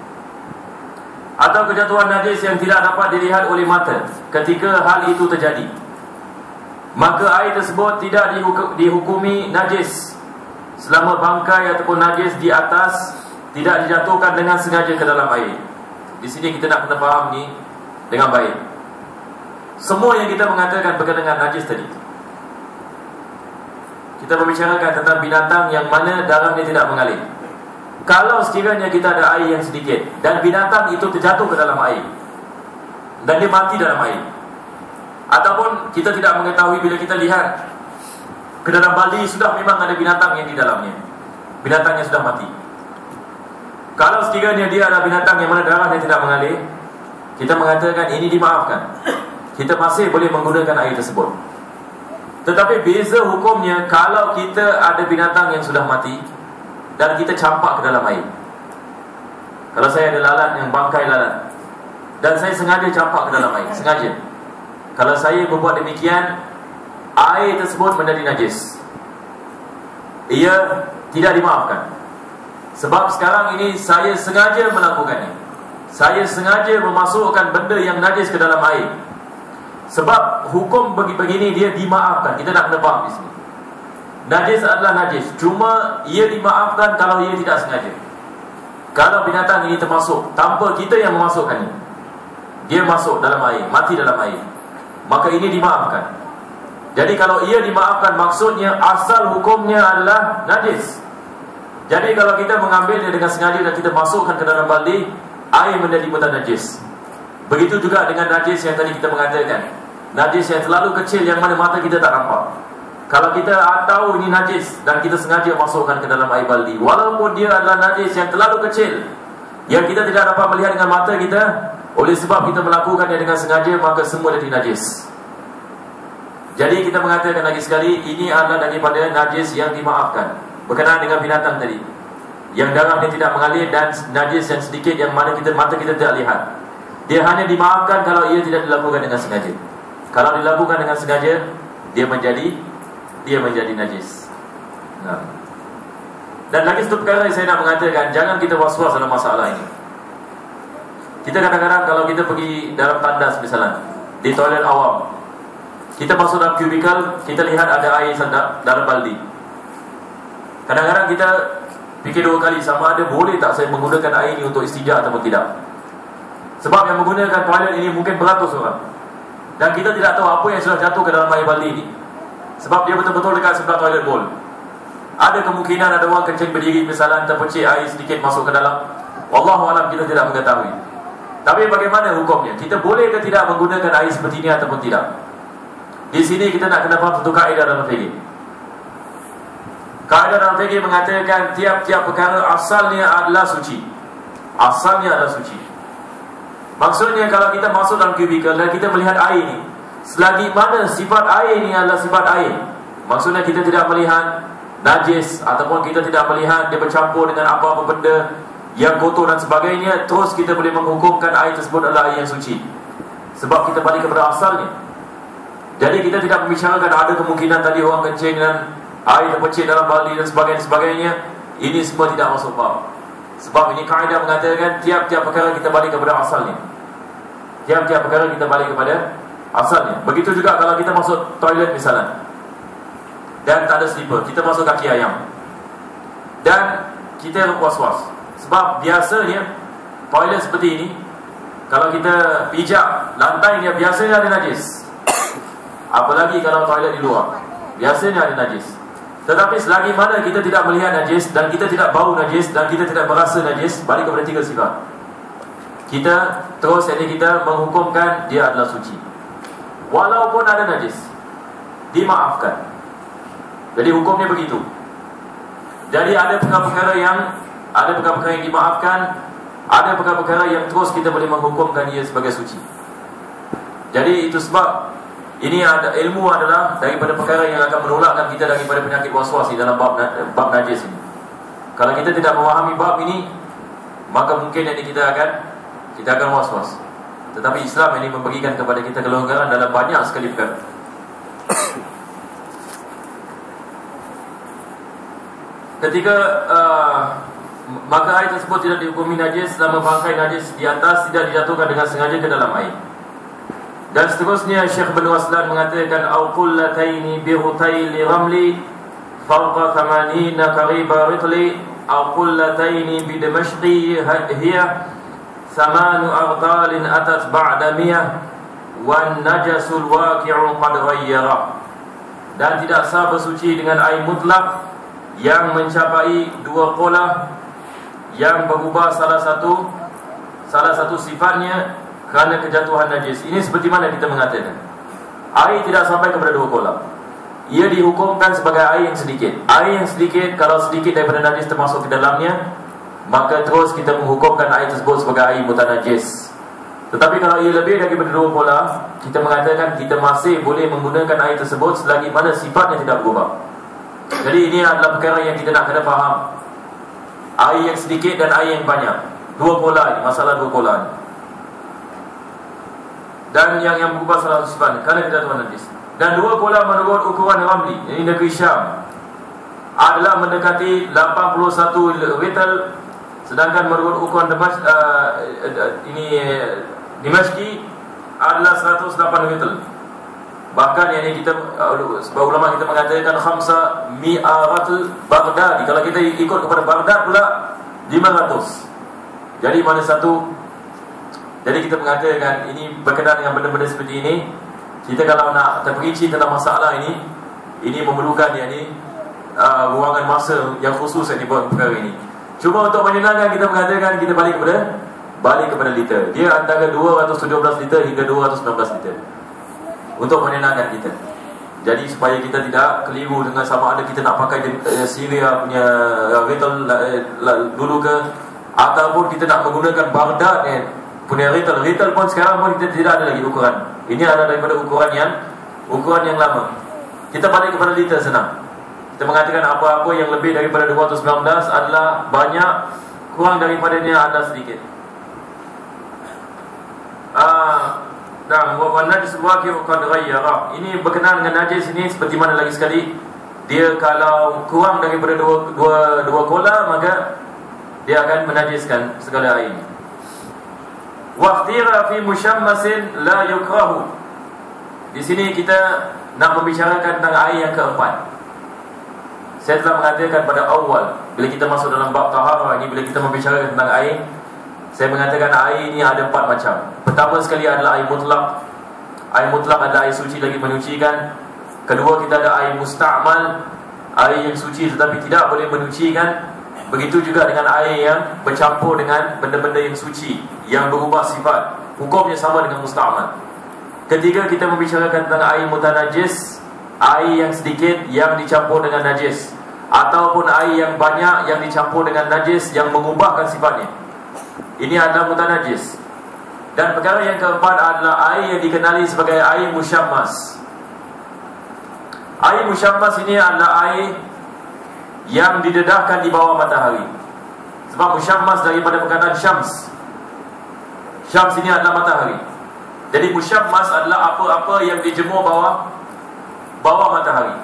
[SPEAKER 1] Atau kejatuhan najis yang tidak dapat dilihat oleh mata ketika hal itu terjadi, maka air tersebut tidak dihukumi najis selama bangkai ataupun najis di atas tidak dijatuhkan dengan sengaja ke dalam air. Di sini kita nak kena faham ni dengan baik. Semua yang kita mengatakan berkaitan dengan najis tadi, kita membicarakan tentang binatang yang mana darahnya tidak mengalir. Kalau sekiranya kita ada air yang sedikit dan binatang itu terjatuh ke dalam air dan dia mati dalam air, ataupun kita tidak mengetahui bila kita lihat ke dalam baldi sudah memang ada binatang yang di dalamnya, binatangnya sudah mati. Kalau sekiranya dia adalah binatang yang mana darahnya tidak mengalir, kita mengatakan ini dimaafkan, kita masih boleh menggunakan air tersebut. Tetapi beza hukumnya kalau kita ada binatang yang sudah mati dan kita campak ke dalam air. Kalau saya ada lalat yang bangkai lalat dan saya sengaja campak ke dalam air, sengaja, kalau saya berbuat demikian, air tersebut menjadi najis, ia tidak dimaafkan. Sebab sekarang ini saya sengaja melakukannya, saya sengaja memasukkan benda yang najis ke dalam air. Sebab hukum begini dia dimaafkan. Kita nak kena faham di sini, najis adalah najis, cuma ia dimaafkan kalau ia tidak sengaja. Kalau binatang ini termasuk tanpa kita yang memasukkannya, dia masuk dalam air, mati dalam air, maka ini dimaafkan. Jadi kalau ia dimaafkan, maksudnya asal hukumnya adalah najis. Jadi kalau kita mengambilnya dengan sengaja dan kita masukkan ke dalam baldi, air menjadi mutanajis. Begitu juga dengan najis yang tadi kita mengatakan, najis yang terlalu kecil yang mana mata kita tak nampak. Kalau kita tahu ini najis dan kita sengaja masukkan ke dalam air baldi, walaupun dia adalah najis yang terlalu kecil yang kita tidak dapat melihat dengan mata kita, oleh sebab kita melakukannya dengan sengaja, maka semua jadi najis. Jadi kita mengatakan lagi sekali, ini adalah daripada najis yang dimaafkan, berkenaan dengan binatang tadi, yang darahnya tidak mengalir, dan najis yang sedikit yang mana mata kita tidak lihat. Dia hanya dimaafkan kalau ia tidak dilakukan dengan sengaja. Kalau dilakukan dengan sengaja, dia menjadi najis. Nah. Dan lagi satu perkara yang saya nak mengatakan, jangan kita was-was dalam masalah ini. Kita kadang-kadang kalau kita pergi dalam tandas misalnya, di toilet awam, kita masuk dalam kubikel, kita lihat ada air dalam baldi. Kadang-kadang kita fikir dua kali, sama ada boleh tak saya menggunakan air ini untuk istijah ataupun tidak. Sebab yang menggunakan toilet ini mungkin beratus orang, dan kita tidak tahu apa yang sudah jatuh ke dalam air baldi ini. Sebab dia betul-betul dekat sebelah toilet bowl. Ada kemungkinan ada orang kencing berdiri misalnya, terpercik air sedikit masuk ke dalam. Wallahualam, kita tidak mengetahui. Tapi bagaimana hukumnya? Kita boleh ke tidak menggunakan air seperti ini ataupun tidak? Di sini kita nak kena faham satu kaedah dalam fikih. Kaedah dalam fikih mengatakan tiap-tiap perkara asalnya adalah suci. Asalnya adalah suci. Maksudnya kalau kita masuk dalam kubikel dan kita melihat air ini, selagi mana sifat air ini adalah sifat air, maksudnya kita tidak melihat najis ataupun kita tidak melihat dia bercampur dengan apa-apa benda yang kotor dan sebagainya, terus kita boleh menghukumkan air tersebut adalah air yang suci. Sebab kita balik kepada asalnya. Jadi kita tidak membicarakan ada kemungkinan tadi orang kencing dan air terpercik dalam baldi dan sebagainya. Ini semua tidak masuk bab. Sebab ini kaedah mengatakan tiap-tiap perkara kita balik kepada asalnya. Tiap-tiap perkara kita balik kepada asalnya. Begitu juga kalau kita masuk toilet misalnya, dan tak ada slipper, kita masuk kaki ayam, dan kita was-was. Sebab biasanya toilet seperti ini, kalau kita pijak lantainya biasanya ada najis. Apalagi kalau toilet di luar, biasanya ada najis. Tetapi selagi mana kita tidak melihat najis, dan kita tidak bau najis, dan kita tidak merasa najis, balik kepada tiga sifat, kita terus kita menghukumkan dia adalah suci. Walaupun ada najis, dimaafkan. Jadi hukumnya begitu. Jadi ada perkara-perkara yang dimaafkan, ada perkara-perkara yang terus kita boleh menghukumkan ia sebagai suci. Jadi itu sebab ini ada ilmu adalah daripada perkara yang akan menolakkan kita daripada penyakit waswas di dalam bab najis ini. Kalau kita tidak memahami bab ini, maka mungkin kita akan waswas. Tetapi Islam ini memberikan kepada kita kelonggaran dalam banyak sekali perkara. Ketika maka air tersebut tidak dihukumi najis selama bangkai najis di atas tidak dijatuhkan dengan sengaja ke dalam air. Dan seterusnya Syekh bin Waslan mengatakan au qullataini bi hutayli ramli fawqa 80 qariba ritli au qullataini bi damashqi hiya samanu ardalin atat ba'da miyah wan najasul waqi'u qad ghayyara. Dan tidak sah bersuci dengan air mutlak yang mencapai 2 qolah yang berubah salah satu sifatnya kerana kejatuhan najis. Ini seperti mana kita mengatakan air tidak sampai kepada 2 qolah, ia dihukumkan sebagai air yang sedikit. Air yang sedikit, kalau sedikit daripada najis termasuk ke dalamnya, maka terus kita menghukumkan air tersebut sebagai air mutanajis. Tetapi kalau ia lebih daripada 2 qolah, kita mengatakan kita masih boleh menggunakan air tersebut selagi mana sifatnya tidak berubah. Jadi ini adalah perkara yang kita nak kena faham. Air yang sedikit dan air yang banyak, 2 qolah ini, masalah 2 qolah ini. Dan yang berubah salah satu sifat kerana kejatuhan najis. Dan 2 qolah menurut ukuran Ramli, ini negeri Syam, adalah mendekati 81 rital. Sedangkan menurut ukuran Dimashqi adalah 108 rital. Bahkan yang ini kita sebab ulama kita mengatakan khamsa mi'aratul Baghdadi. Kalau kita ikut kepada Baghdad pula 500. Jadi mana satu. Jadi kita mengatakan ini berkenaan dengan benda-benda seperti ini. Kita kalau nak terperinci tentang masalah ini memerlukan ruangan masa yang khusus yang dibuat perkara ini. Cuma untuk menyenangkan kita mengatakan kita balik kepada liter. Dia antara 217 liter hingga 219 liter. Untuk menyenangkan kita. Jadi supaya kita tidak keliru dengan sama ada kita nak pakai Syria punya rital dulu ke, ataupun kita nak menggunakan Baghdad punya rital pun sekarang pun kita tidak ada lagi ukuran. Ini adalah daripada ukuran ukuran yang lama. Kita balik kepada liter senang. Kita mengatakan apa-apa yang lebih daripada 219 adalah banyak, kurang daripadanya adalah sedikit. Dan najis waqi' qad ghayyara. Ini berkenaan dengan najis ini seperti mana lagi sekali, dia kalau kurang daripada dua kola, maka dia akan menajiskan segala air. Waqtira fi mushammasin la yukrahu. Di sini kita nak membicarakan tentang air yang keempat. Saya telah mengatakan pada awal, bila kita masuk dalam bab taharah ini, bila kita membicarakan tentang air, saya mengatakan air ini ada 4 macam. Pertama sekali adalah air mutlak. Air mutlak adalah air suci lagi menyucikan. Kedua, kita ada air musta'mal, air yang suci tetapi tidak boleh menyucikan. Begitu juga dengan air yang bercampur dengan benda-benda yang suci, yang berubah sifat, hukumnya sama dengan musta'mal. Ketiga, kita membicarakan tentang air mutanajis, air yang sedikit yang dicampur dengan najis, ataupun air yang banyak yang dicampur dengan najis yang mengubahkan sifatnya. Ini adalah mutanajis. Dan perkara yang keempat adalah air yang dikenali sebagai air musyammas. Air musyammas ini adalah air yang didedahkan di bawah matahari. Sebab musyammas daripada perkataan syams. Syams ini adalah matahari. Jadi musyammas adalah apa-apa yang dijemur bawah matahari.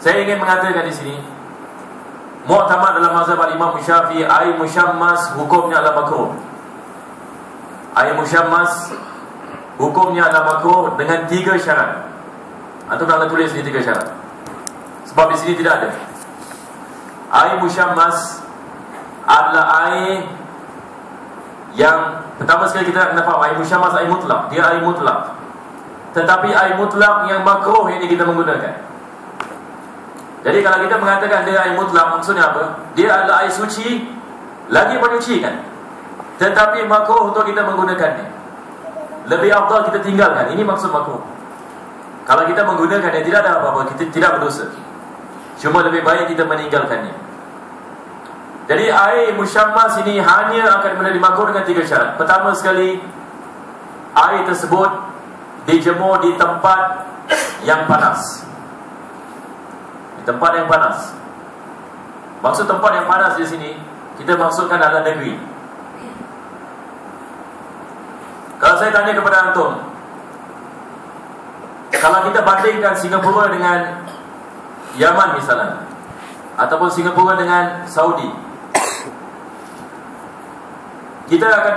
[SPEAKER 1] Saya ingin mengatakan di sini, mu'tamad dalam mazhab Imam Syafi'i, air musyammas hukumnya adalah makruh. Air musyammas hukumnya adalah makruh dengan 3 syarat. Antum nak tulis ni 3 syarat. Sebab di sini tidak ada. Air musyammas adalah air yang pertama sekali kita nak faham, air musyammas air mutlak. Dia air mutlak. Tetapi air mutlak yang makruh ini kita menggunakan. Jadi kalau kita mengatakan dia air mutlak, maksudnya apa? Dia adalah air suci lagi menyucikan, tetapi makruh untuk kita menggunakannya. Lebih afdal kita tinggalkan. Ini maksud makruh. Kalau kita menggunakannya tidak ada apa-apa, kita tidak berdosa. Cuma lebih baik kita meninggalkannya. Jadi air musyammas ini hanya akan menjadi makruh dengan 3 syarat. Pertama sekali, air tersebut dijemur di tempat yang panas. Di tempat yang panas. Maksud tempat yang panas di sini, kita maksudkan adalah negeri. Kalau saya tanya kepada antum, kalau kita bandingkan Singapura dengan Yaman misalnya, ataupun Singapura dengan Saudi, kita akan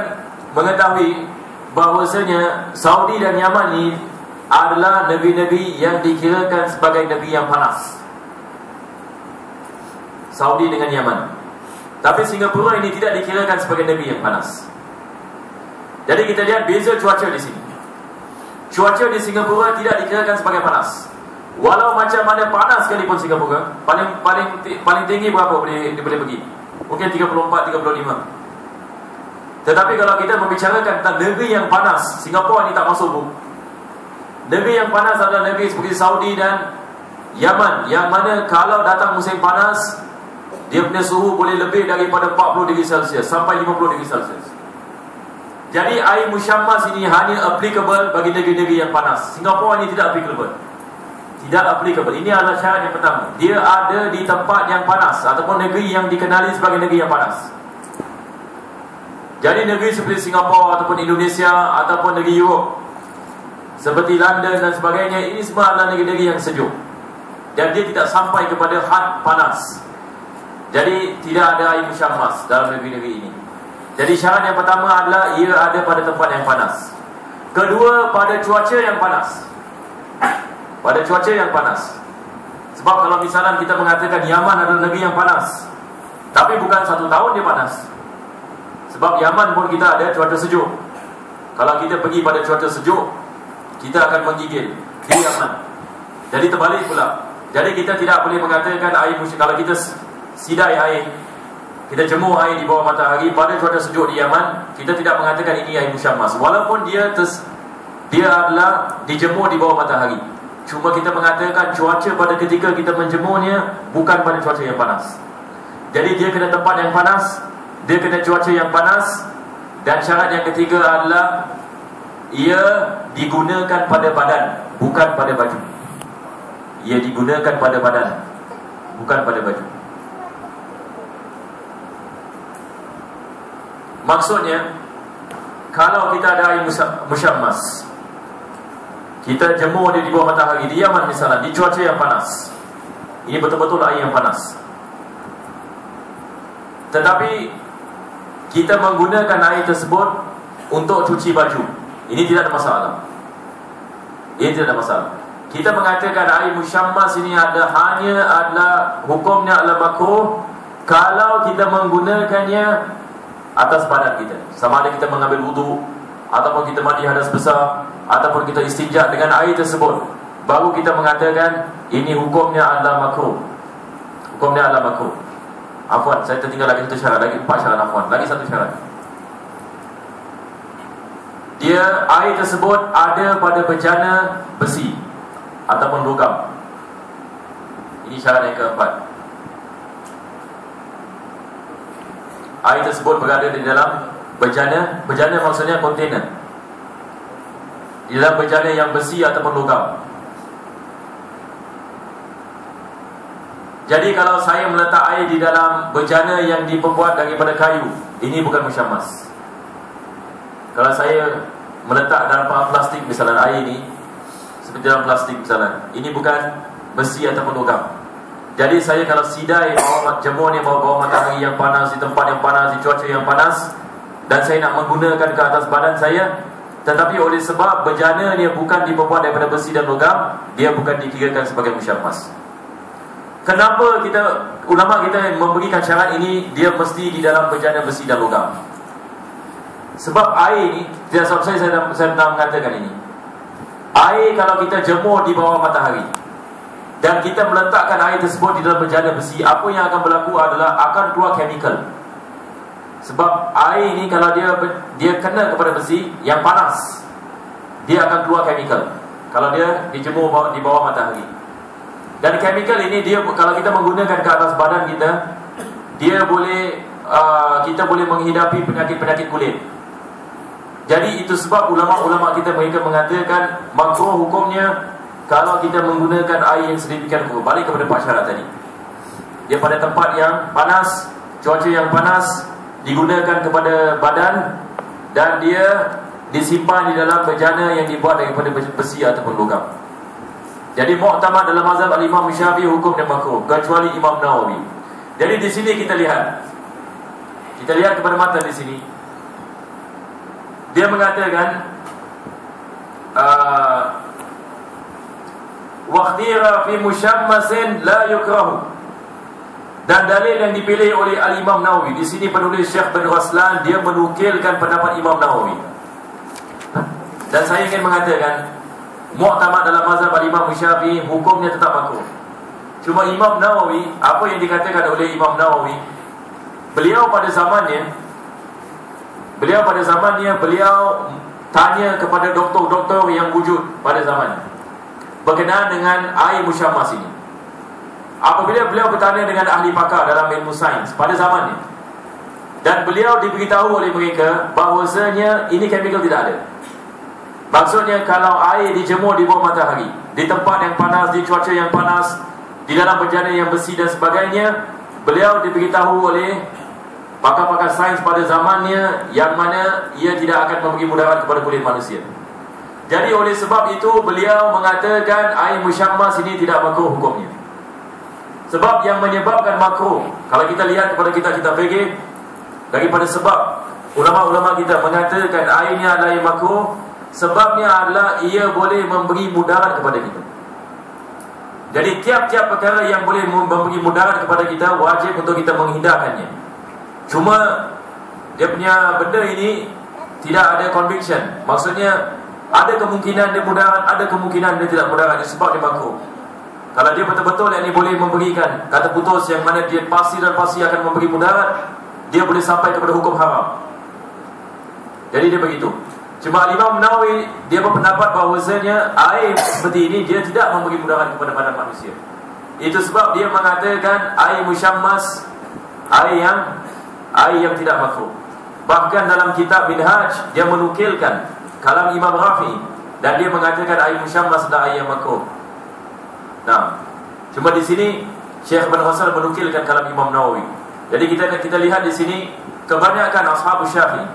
[SPEAKER 1] mengetahui bahawasanya Saudi dan Yaman ini adalah negeri-negeri yang dikirakan sebagai negeri yang panas. Saudi dengan Yaman. Tapi Singapura ini tidak dikirakan sebagai negeri yang panas. Jadi kita lihat beza cuaca di sini. Cuaca di Singapura tidak dikirakan sebagai panas. Walau macam mana panas sekalipun Singapura, paling tinggi berapa boleh pergi? Mungkin 34, 35. Tetapi kalau kita membicarakan tentang negeri yang panas, Singapura ini tak masuk bu. Negeri yang panas adalah negeri seperti Saudi dan Yaman, yang mana kalau datang musim panas, dia punya suhu boleh lebih daripada 40 darjah Celsius sampai 50 darjah Celsius. Jadi air musyammas ini hanya applicable bagi negeri-negeri yang panas. Singapura ini tidak applicable. Tidak applicable. Ini adalah syarat yang pertama. Dia ada di tempat yang panas, ataupun negeri yang dikenali sebagai negeri yang panas. Jadi negeri seperti Singapura ataupun Indonesia ataupun negeri Europe seperti London dan sebagainya, ini semua adalah negeri-negeri yang sejuk, dan dia tidak sampai kepada had panas. Jadi tidak ada air musyammas dalam negeri-negeri ini. Jadi syarat yang pertama adalah ia ada pada tempat yang panas. Kedua, pada cuaca yang panas. Pada cuaca yang panas. Sebab kalau misalnya kita mengatakan Yaman adalah negeri yang panas, tapi bukan 1 tahun dia panas. Sebab Yaman pun kita ada cuaca sejuk. Kalau kita pergi pada cuaca sejuk, kita akan menggigil di Yaman. Jadi terbalik pula. Jadi kita tidak boleh mengatakan air musyammas. Kalau kita sidai air, kita jemur air di bawah matahari pada cuaca sejuk di Yaman, kita tidak mengatakan ini air musyammas, walaupun dia adalah dijemur di bawah matahari. Cuma kita mengatakan cuaca pada ketika kita menjemurnya bukan pada cuaca yang panas. Jadi dia kena tempat yang panas, dia kena cuaca yang panas, dan syarat yang ketiga adalah ia digunakan pada badan, bukan pada baju. Ia digunakan pada badan, bukan pada baju. Maksudnya, kalau kita ada air musyammas, kita jemur dia di bawah matahari di Yaman misalnya, di cuaca yang panas, ini betul-betul air yang panas, tetapi kita menggunakan air tersebut untuk cuci baju, ini tidak ada masalah. Ini tidak ada masalah. Kita mengatakan air musyammas ini hanya adalah hukumnya adalah makruh kalau kita menggunakannya atas badan kita, sama ada kita mengambil wudu, ataupun kita mandi hadas besar, ataupun kita istinja dengan air tersebut, baru kita mengatakan ini hukumnya adalah makruh. Hukumnya adalah makruh. Afwan, saya tertinggal lagi satu syarat, lagi 4 syarat. Afwan, lagi satu syarat. Dia air tersebut ada pada bejana besi ataupun logam. Ini syarat yang keempat. Air tersebut berada di dalam bejana. Bejana maksudnya kontainer. Di dalam bejana yang besi ataupun logam. Jadi kalau saya meletak air di dalam bejana yang diperbuat daripada kayu, ini bukan musyammas. Kalau saya meletak dalam plastik misalnya, air ini seperti dalam plastik misalnya, ini bukan besi ataupun logam. Jadi saya kalau sidai jemur ni bawah matahari yang panas, di tempat yang panas, di cuaca yang panas, dan saya nak menggunakan ke atas badan saya, tetapi oleh sebab bejana dia bukan diperbuat daripada besi dan logam, dia bukan dikirakan sebagai musyammas. Kenapa ulama kita memberikan syarat ini, dia mesti di dalam bejana besi dan logam? Sebab air ni, tidak sebab saya pernah mengatakan ini, air kalau kita jemur di bawah matahari dan kita meletakkan air tersebut di dalam bejana besi, apa yang akan berlaku adalah akan keluar chemical. Sebab air ini kalau dia kena kepada besi yang panas, dia akan keluar chemical kalau dia dijemur di bawah matahari. Dan chemical ini dia kalau kita menggunakan ke atas badan kita, dia kita boleh menghidapi penyakit-penyakit kulit. Jadi itu sebab ulama-ulama kita mereka mengatakan makruh hukumnya kalau kita menggunakan air yang sedemikian rupa. Balik kepada 4 syarat tadi. Dia pada tempat yang panas, cuaca yang panas, digunakan kepada badan, dan dia disimpan di dalam bejana yang dibuat daripada besi ataupun logam. Jadi muktamad dalam mazhab al-Imam Syafi'i hukumnya makruh, kecuali Imam Nawawi. Jadi di sini kita lihat kepada mata di sini. Dia mengatakan waqtira fi musyammasin la yukrahu. Dan dalil yang dipilih oleh al-Imam Nawawi, di sini penulis Syekh bin Raslan dia menukilkan pendapat Imam Nawawi. Dan saya ingin mengatakan muktamad dalam mazhab al-Imam Syafi'i hukumnya tetap makruh. Cuma Imam Nawawi, apa yang dikatakan oleh Imam Nawawi, beliau pada zamannya beliau tanya kepada doktor-doktor yang wujud pada zamannya berkenaan dengan air musyammas ini. Apabila beliau bertanya dengan ahli pakar dalam ilmu sains pada zamannya, dan beliau diberitahu oleh mereka bahawasanya ini chemical tidak ada. Maksudnya kalau air dijemur di bawah matahari, di tempat yang panas, di cuaca yang panas, di dalam bejana yang besi dan sebagainya, beliau diberitahu oleh pakar-pakar sains pada zamannya yang mana ia tidak akan memberi mudarat kepada kulit manusia. Jadi oleh sebab itu beliau mengatakan air musyammas ini tidak makruh hukumnya. Sebab yang menyebabkan makruh, kalau kita lihat kepada kita fikir, daripada sebab ulama-ulama kita mengatakan air ini adalah yang makruh, sebabnya adalah ia boleh memberi mudarat kepada kita. Jadi tiap-tiap perkara yang boleh memberi mudarat kepada kita, wajib untuk kita menghindarkannya. Cuma dia punya benda ini tidak ada conviction. Maksudnya ada kemungkinan dia mudarat, ada kemungkinan dia tidak mudarat, sebab dia makruh. Kalau dia betul-betul yang ini boleh memberikan kata putus yang mana dia pasti dan pasti akan memberi mudarat, dia boleh sampai kepada hukum haram. Jadi dia begitu. Cuma Imam Nawawi dia berpendapat bahawasanya air seperti ini dia tidak memberi mudarat kepada badan manusia. Itu sebab dia mengatakan air musyammas, air yang tidak makruh. Bahkan dalam kitab Minhaj dia menukilkan kalam Imam Rafi'i Dan dia mengatakan air musyammas adalah air yang makruh. Nah, cuma di sini Syekh Ibn Hasan menukilkan kalam Imam Nawawi. Jadi kita lihat di sini kebanyakan ashabus Syafi'i,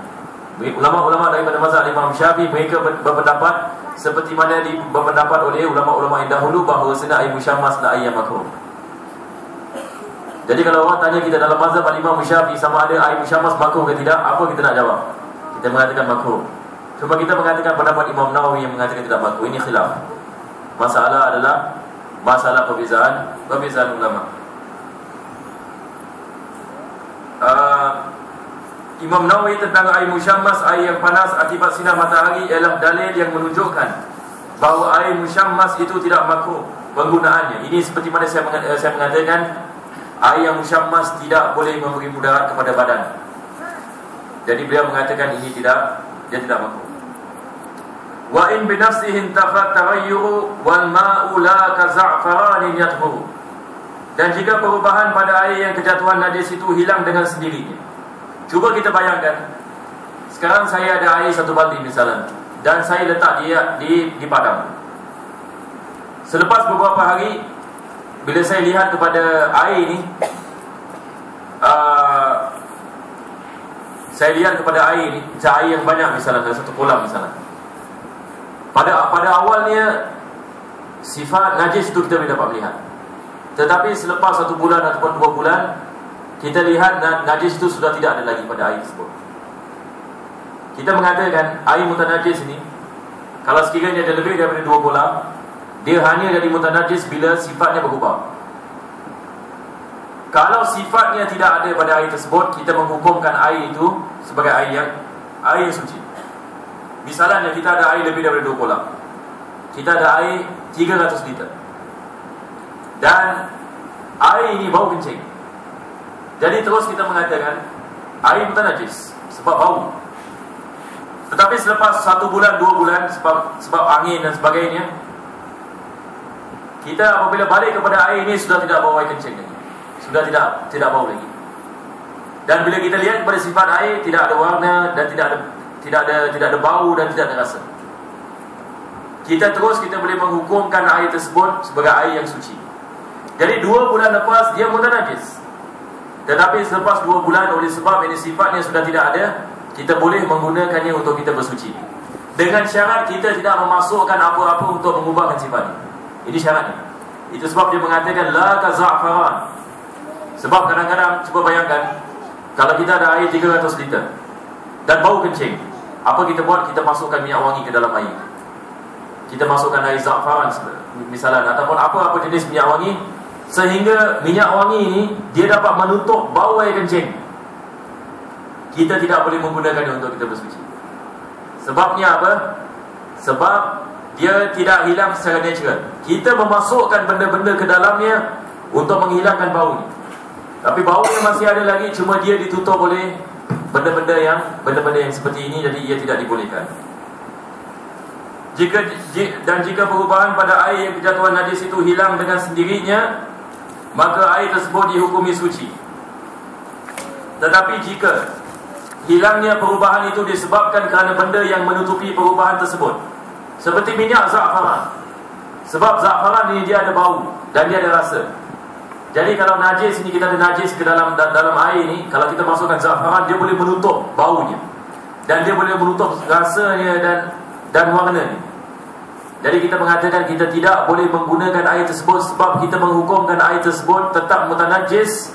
[SPEAKER 1] ulama-ulama daripada mazhab Imam Syafi'i, mereka berpendapat seperti mana berpendapat oleh ulama-ulama yang dahulu bahawa air musyammas adalah air yang makruh. Jadi kalau orang tanya kita dalam mazhab Imam Syafi'i sama ada air musyammas makruh ke tidak, apa kita nak jawab? Kita mengatakan makruh. Cuma kita mengatakan pendapat Imam Nawawi yang mengatakan tidak makruh. Ini khilaf. Masalah adalah masalah perbezaan ulama. Imam Nawawi tentang air musyammas, air yang panas akibat sinar matahari, ialah dalil yang menunjukkan bahawa air musyammas itu tidak makruh penggunaannya. Ini seperti mana saya mengatakan air yang musyammas tidak boleh memberi mudarat kepada badan. Jadi beliau mengatakan ini dia tidak makruh. Wa in binafsihi intafat taghayyuru wal ma'u la ka za'faranin yathuru. Dan jika perubahan pada air yang kejatuhan najis itu hilang dengan sendirinya. Cuba kita bayangkan, sekarang saya ada air satu baldi misalnya, dan saya letak dia di padang. Selepas beberapa hari, bila saya lihat kepada air ini, saya lihat kepada air ini, air yang banyak misalnya, dari satu kolam misalnya. Pada awalnya sifat najis itu kita boleh dapat melihat. Tetapi selepas 1 bulan ataupun 2 bulan, kita lihat najis itu sudah tidak ada lagi pada air tersebut. Kita mengatakan air mutanajis ini, kalau sekiranya ada lebih daripada 2 kolam, dia hanya jadi mutanajis bila sifatnya berubah. Kalau sifatnya tidak ada pada air tersebut, kita menghukumkan air itu sebagai air yang suci. Misalnya kita ada air lebih daripada 2 kolam, kita ada air 300 liter, dan air ini bau kencing. Jadi terus kita mengatakan air mutanajis sebab bau. Tetapi selepas 1 bulan, 2 bulan, sebab angin dan sebagainya, kita apabila balik kepada air ini sudah tidak bau air kencing lagi, sudah tidak bau lagi. Dan bila kita lihat pada sifat air, tidak ada warna dan tidak ada bau dan tidak ada rasa. Kita boleh menghukumkan air tersebut sebagai air yang suci. Jadi 2 bulan lepas dia mutanajis. Tetapi selepas 2 bulan, oleh sebab ini sifatnya sudah tidak ada, kita boleh menggunakannya untuk kita bersuci, dengan syarat kita tidak memasukkan apa-apa untuk mengubahkan sifatnya. Ini syaratnya. Itu sebab dia mengatakan la ka za'faran. Sebab kadang-kadang, cuba bayangkan, kalau kita ada air 300 liter dan bau kencing, apa kita buat? Kita masukkan minyak wangi ke dalam air. Kita masukkan air za'faran misalnya, ataupun apa-apa jenis minyak wangi, sehingga minyak wangi ini dia dapat menutup bau air kencing. Kita tidak boleh menggunakannya untuk kita bersuci. Sebabnya apa? Sebab dia tidak hilang secara natural. Kita memasukkan benda-benda ke dalamnya untuk menghilangkan bau ini. Tapi baunya masih ada lagi, cuma dia ditutup oleh benda-benda yang seperti ini, jadi ia tidak dibolehkan. Jika perubahan pada air yang kejatuhan najis itu hilang dengan sendirinya, maka air tersebut dihukumi suci. Tetapi jika hilangnya perubahan itu disebabkan kerana benda yang menutupi perubahan tersebut, seperti minyak za'faran. Sebab za'faran ini dia ada bau dan dia ada rasa. Jadi kalau najis ini, kita ada najis ke dalam air ini, kalau kita masukkan za'faran, dia boleh menutup baunya, dan dia boleh menutup rasanya dan warnanya. Jadi kita mengatakan kita tidak boleh menggunakan air tersebut, sebab kita menghukumkan air tersebut tetap mutanajis.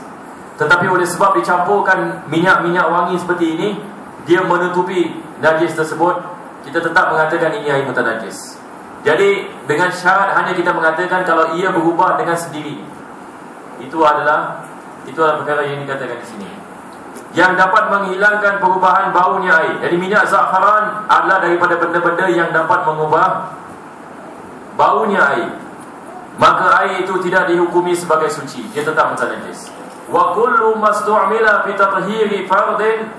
[SPEAKER 1] Tetapi oleh sebab dicampurkan minyak-minyak wangi seperti ini, dia menutupi najis tersebut, kita tetap mengatakan ini air mutanajis. Jadi dengan syarat hanya kita mengatakan kalau ia berubah dengan sendiri. Itu adalah perkara yang dikatakan di sini, yang dapat menghilangkan perubahan baunya air. Jadi minyak za'faran adalah daripada benda-benda yang dapat mengubah baunya air, maka air itu tidak dihukumi sebagai suci, dia tetap mutanajis. Wa kullu mastu'mila fi tathhiri fardin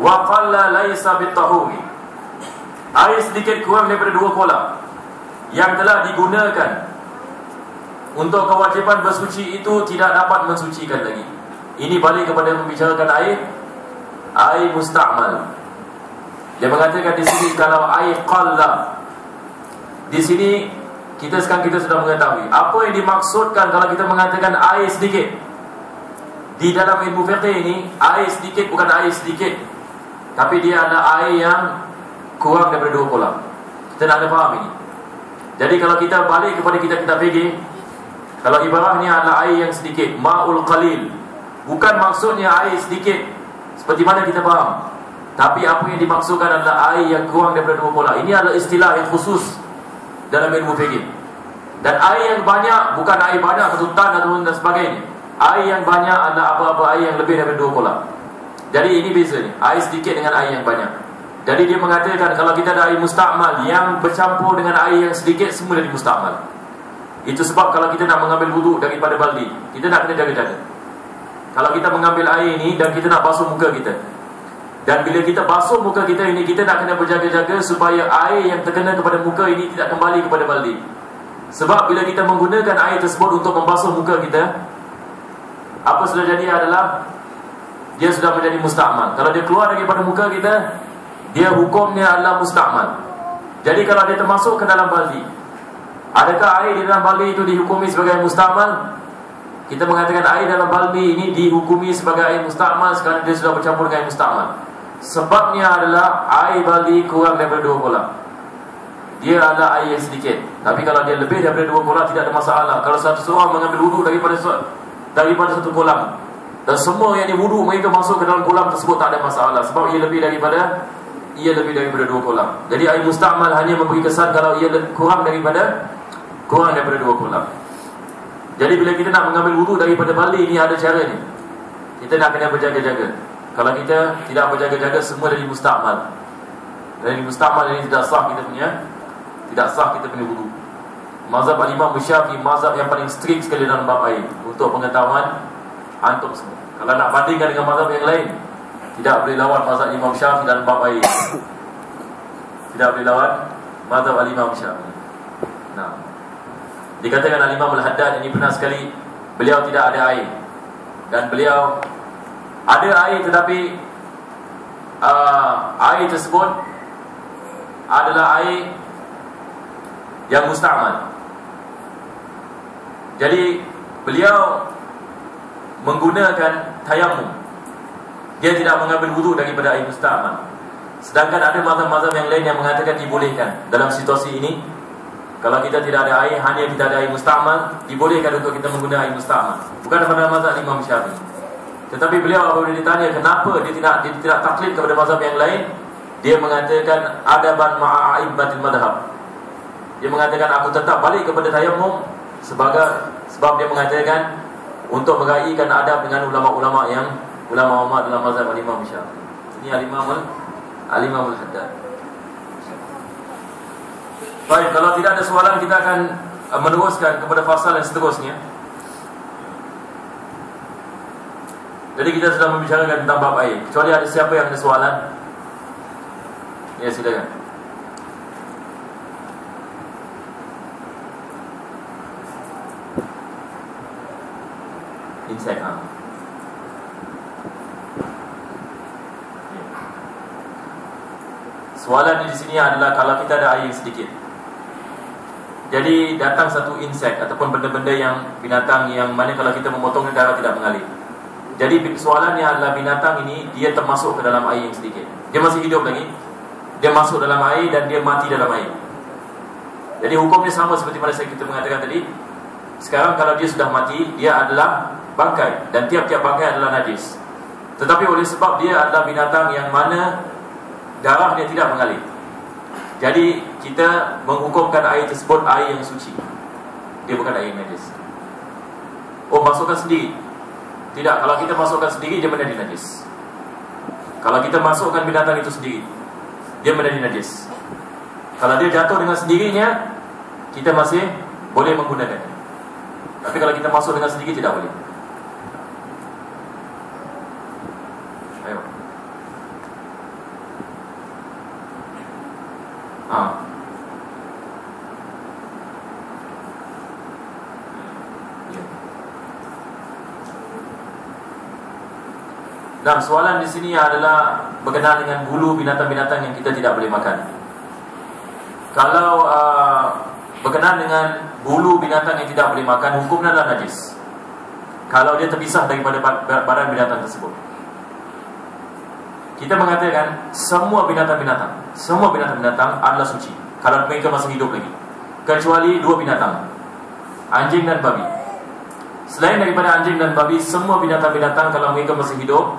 [SPEAKER 1] wa qalla laysa bitahuri. Air sedikit kurang daripada 2 kolam yang telah digunakan untuk kewajipan bersuci itu tidak dapat mensucikan lagi. Ini balik kepada membicarakan air musta'mal. Dia mengatakan di sini kalau air qalla, di sini kita sudah mengetahui apa yang dimaksudkan kalau kita mengatakan air sedikit. Di dalam ilmu fiqh ini, air sedikit bukan air sedikit, tapi dia adalah air yang kurang daripada 2 kolam. Kita nak ada faham ini. Jadi kalau kita balik kepada kita fikih, kalau ibaratnya adalah air yang sedikit, ma'ul qalil, bukan maksudnya air sedikit seperti mana kita faham, tapi apa yang dimaksudkan adalah air yang kurang daripada 2 kolam. Ini adalah istilah yang khusus dalam ilmu fikih. Dan air yang banyak bukan air banyak satu tan atau dan sebagainya. Air yang banyak adalah apa-apa air yang lebih daripada 2 kolam. Jadi ini beza ni, air sedikit dengan air yang banyak. Jadi dia mengatakan kalau kita ada air musta'mal yang bercampur dengan air yang sedikit, semua jadi musta'mal. Itu sebab kalau kita nak mengambil wuduk daripada baldi, kita nak kena jaga-jaga. Kalau kita mengambil air ini dan kita nak basuh muka kita, dan bila kita basuh muka kita ini, kita nak kena berjaga-jaga supaya air yang terkena kepada muka ini tidak kembali kepada baldi. Sebab bila kita menggunakan air tersebut untuk membasuh muka kita, apa sudah jadi adalah dia sudah menjadi musta'mal. Kalau dia keluar daripada muka kita, dia hukumnya adalah musta'mal. Jadi kalau dia termasuk ke dalam baldi, adakah air di dalam baldi itu dihukumi sebagai musta'mal? Kita mengatakan air dalam baldi ini dihukumi sebagai air musta'mal sekarang dia sudah bercampur dengan air musta'mal. Sebabnya adalah air baldi kurang daripada 2 kolam. Dia adalah air yang sedikit. Tapi kalau dia lebih daripada 2 kolam, tidak ada masalah. Kalau satu orang mengambil wuduk daripada satu kolam, dan semua yang diwuduk mereka masuk ke dalam kolam tersebut, tak ada masalah. Sebab ia lebih daripada 2 kolam. Jadi air musta'mal hanya memberi kesan kalau ia kurang daripada 2 kolam. Jadi bila kita nak mengambil wuduk daripada baldi ini, ada cara ni. Kita nak kena berjaga-jaga. Kalau kita tidak berjaga-jaga, semua dari musta'mal. Dari musta'mal ini tidak sah kita punya wuduk. Mazhab al-Imam Syafi'i mazhab yang paling strict sekali dalam bab air. Untuk pengetahuan antum semua, kalau nak bandingkan dengan mazhab yang lain, tidak boleh lawan mazhab Imam Syafi'i dalam bab air. Tidak boleh lawan mazhab al-Imam Syafi'i. Nah, dikatakan al-Imam al-Haddad ini pernah sekali beliau tidak ada air, dan beliau ada air tetapi air tersebut adalah air yang musta'mal. Jadi beliau menggunakan tayammum. Dia tidak mengambil wuduk daripada air musta'mal. Sedangkan ada mazhab-mazhab yang lain yang mengatakan dibolehkan dalam situasi ini. Kalau kita tidak ada air, hanya kita ada air musta'mal, dibolehkan untuk kita menggunakan air musta'mal. Bukan pada mazhab Imam Syafi'i. Tetapi beliau apabila ditanya kenapa dia tidak taklid kepada mazhab yang lain, dia mengatakan adaban ma'a'ibbatil madhab. Dia mengatakan aku tetap balik kepada tayammum sebab dia mengatakan untuk meraihkan adab dengan ulama-ulama dalam mazhab Imam Syafi'i. Ini al-Imam al-Haddad. Baik, kalau tidak ada soalan, kita akan meneruskan kepada fasal yang seterusnya. Jadi kita sudah membicarakan tentang bab air. Kecuali ada siapa yang ada soalan? Ya, silakan. Insek. Soalan di sini adalah kalau kita ada air sedikit, jadi datang satu insek ataupun benda-benda yang binatang yang mana kalau kita memotongnya darah tidak mengalir. Jadi soalannya adalah binatang ini dia termasuk ke dalam air yang sedikit. Dia masih hidup lagi, dia masuk dalam air dan dia mati dalam air. Jadi hukumnya sama seperti mana kita mengatakan tadi. Sekarang kalau dia sudah mati, dia adalah bangkai, dan tiap-tiap bangkai adalah najis. Tetapi oleh sebab dia adalah binatang yang mana darah dia tidak mengalir, jadi kita menghukumkan air tersebut air yang suci. Dia bukan air najis. Oh, masukkan sendiri? Tidak, kalau kita masukkan sendiri dia menjadi najis. Kalau kita masukkan binatang itu sendiri, dia menjadi najis. Kalau dia jatuh dengan sendirinya, kita masih boleh menggunakannya. Tapi kalau kita masuk dengan sendiri, tidak boleh. Ayo. Dan soalan di sini adalah berkenaan dengan bulu binatang-binatang yang kita tidak boleh makan. Kalau berkenaan dengan bulu binatang yang tidak boleh makan, hukumnya adalah najis kalau dia terpisah daripada badan binatang tersebut. Kita mengatakan semua binatang-binatang adalah suci kalau mereka masih hidup lagi, kecuali dua binatang, anjing dan babi. Selain daripada anjing dan babi, semua binatang-binatang kalau mereka masih hidup,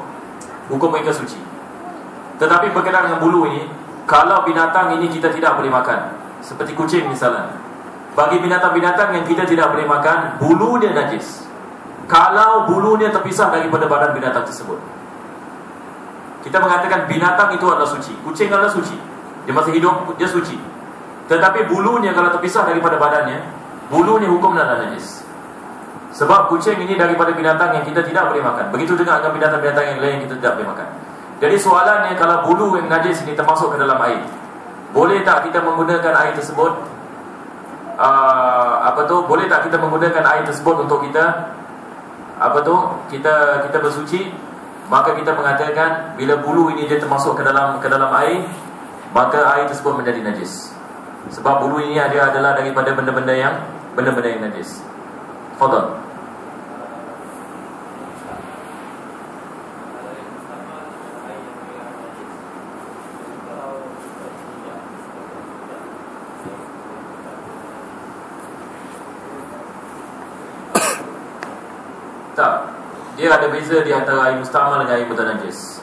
[SPEAKER 1] hukum mereka suci. Tetapi berkenaan dengan bulu ini, kalau binatang ini kita tidak boleh makan, seperti kucing misalnya, bagi binatang-binatang yang kita tidak boleh makan, bulunya najis kalau bulunya terpisah daripada badan binatang tersebut. Kita mengatakan binatang itu adalah suci, kucing adalah suci, dia masih hidup, dia suci. Tetapi bulunya kalau terpisah daripada badannya, bulunya hukumnya adalah najis. Sebab kucing ini daripada binatang yang kita tidak boleh makan. Begitu juga dengan binatang-binatang yang lain yang kita tidak boleh makan. Jadi soalannya, kalau bulu yang najis ini termasuk ke dalam air, boleh tak kita menggunakan air tersebut? Boleh tak kita menggunakan air tersebut untuk kita kita bersuci? Maka kita mengatakan bila bulu ini dia termasuk ke dalam air, maka air tersebut menjadi najis. Sebab bulu ini dia adalah daripada benda-benda yang najis. Fadal. Tak, dia ada beza di antara air musta'mal dengan air mutanajis.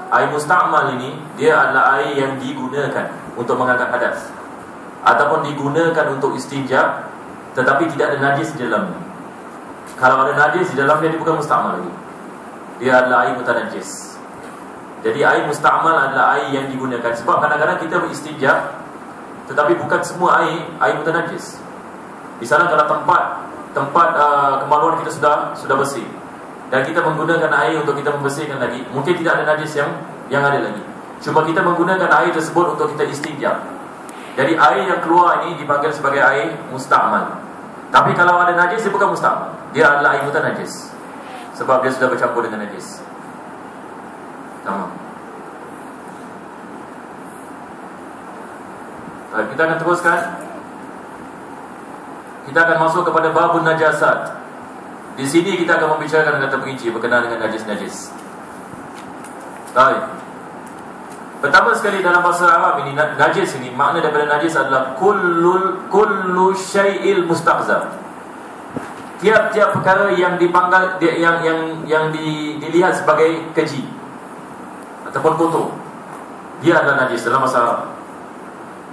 [SPEAKER 1] Air musta'mal ini dia adalah air yang digunakan untuk mengangkat hadas ataupun digunakan untuk istinja, tetapi tidak ada najis di dalamnya. Kalau ada najis di dalamnya, dia bukan musta'mal lagi, dia adalah air mutanajis. Jadi air musta'mal adalah air yang digunakan. Sebab kadang-kadang kita beristinja, tetapi bukan semua air mutanajis. Misalnya kalau tempat kemaluan kita sudah bersih dan kita menggunakan air untuk kita membersihkan lagi, mungkin tidak ada najis yang ada lagi, cuma kita menggunakan air tersebut untuk kita istinja. Jadi air yang keluar ini dipanggil sebagai air musta'mal. Tapi kalau ada najis, dia bukan musta'mal, dia adalah air mutanajis, sebab dia sudah bercampur dengan najis. Tamam. Baik, kita akan teruskan. Kita akan masuk kepada babun najasat. Di sini kita akan membicarakan kata perinci berkenaan dengan najis-najis. Baik. Pertama sekali dalam bahasa Arab ini, najis ini, makna daripada najis adalah kullu syai'il mustaqzar. Tiap-tiap perkara yang dipanggal, yang dilihat sebagai keji ataupun kotor, dia adalah najis dalam bahasa Arab.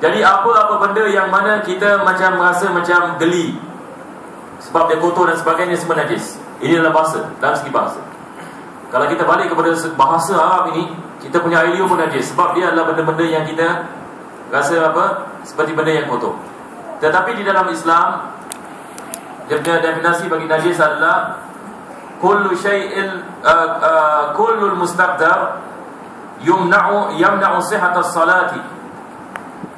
[SPEAKER 1] Jadi apa-apa benda yang mana kita macam rasa macam geli sebab dia kotor dan sebagainya, semua najis. Ini adalah bahasa, dalam segi bahasa. Kalau kita balik kepada bahasa Arab ini, kita punya air liur pun najis, sebab dia adalah benda-benda yang kita rasa seperti benda yang kotor. Tetapi di dalam Islam, dia punya definisi bagi najis adalah kullu syai'il kullul mustaqdar yamna'u sihhatas salati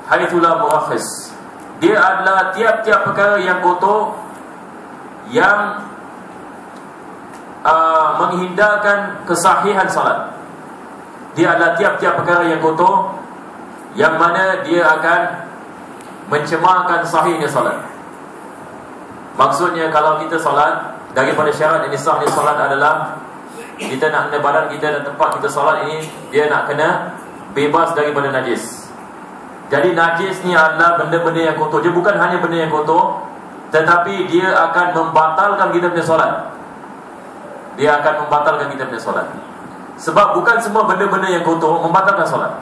[SPEAKER 1] haitsulah murakhis. Dia adalah tiap-tiap perkara yang kotor yang menghindarkan kesahihan salat. Dia adalah tiap-tiap perkara yang kotor yang mana dia akan mencemarkan sahihnya salat. Maksudnya kalau kita salat, daripada syarat yang sahnya salat adalah kita nak kena badan kita dan tempat kita salat ini, dia nak kena bebas daripada najis. Jadi najis ni adalah benda-benda yang kotor. Dia bukan hanya benda yang kotor, tetapi dia akan membatalkan kita punya solat. Dia akan membatalkan kita punya solat. Sebab bukan semua benda-benda yang kotor membatalkan solat.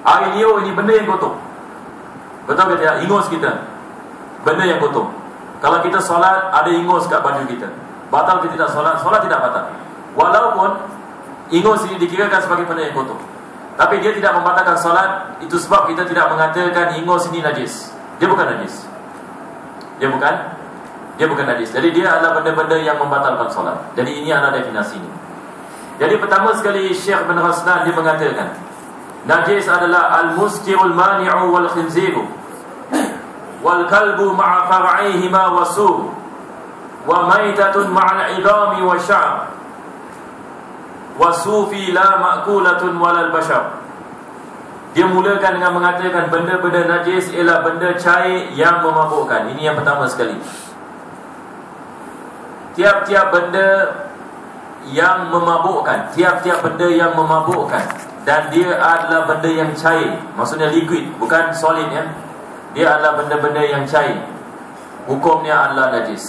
[SPEAKER 1] Air liur ini benda yang kotor, betul ke tidak? Ingus kita, benda yang kotor. Kalau kita solat ada ingus kat baju kita, batal ke tidak solat? Solat tidak batal, walaupun ingus ini dikirakan sebagai benda yang kotor. Tapi dia tidak membatalkan solat. Itu sebab kita tidak mengatakan ingus ini najis. Dia bukan najis. Dia bukan najis. Jadi dia adalah benda-benda yang membatalkan solat. Jadi ini adalah definisinya. Jadi pertama sekali Syekh bin Raslan dia mengatakan, najis adalah al-muskirul mani'u wal khinziru wal kalbu ma'a far'ihima wasu wa maitatun ma'al idami wa sya'ab wasufi la ma'kulatun walal bashar. Dia mulakan dengan mengatakan benda-benda najis ialah benda cair yang memabukkan. Ini yang pertama sekali. Tiap-tiap benda yang memabukkan, tiap-tiap benda yang memabukkan, dan dia adalah benda yang cair, maksudnya liquid, bukan solid ya. Dia adalah benda-benda yang cair, hukumnya adalah najis.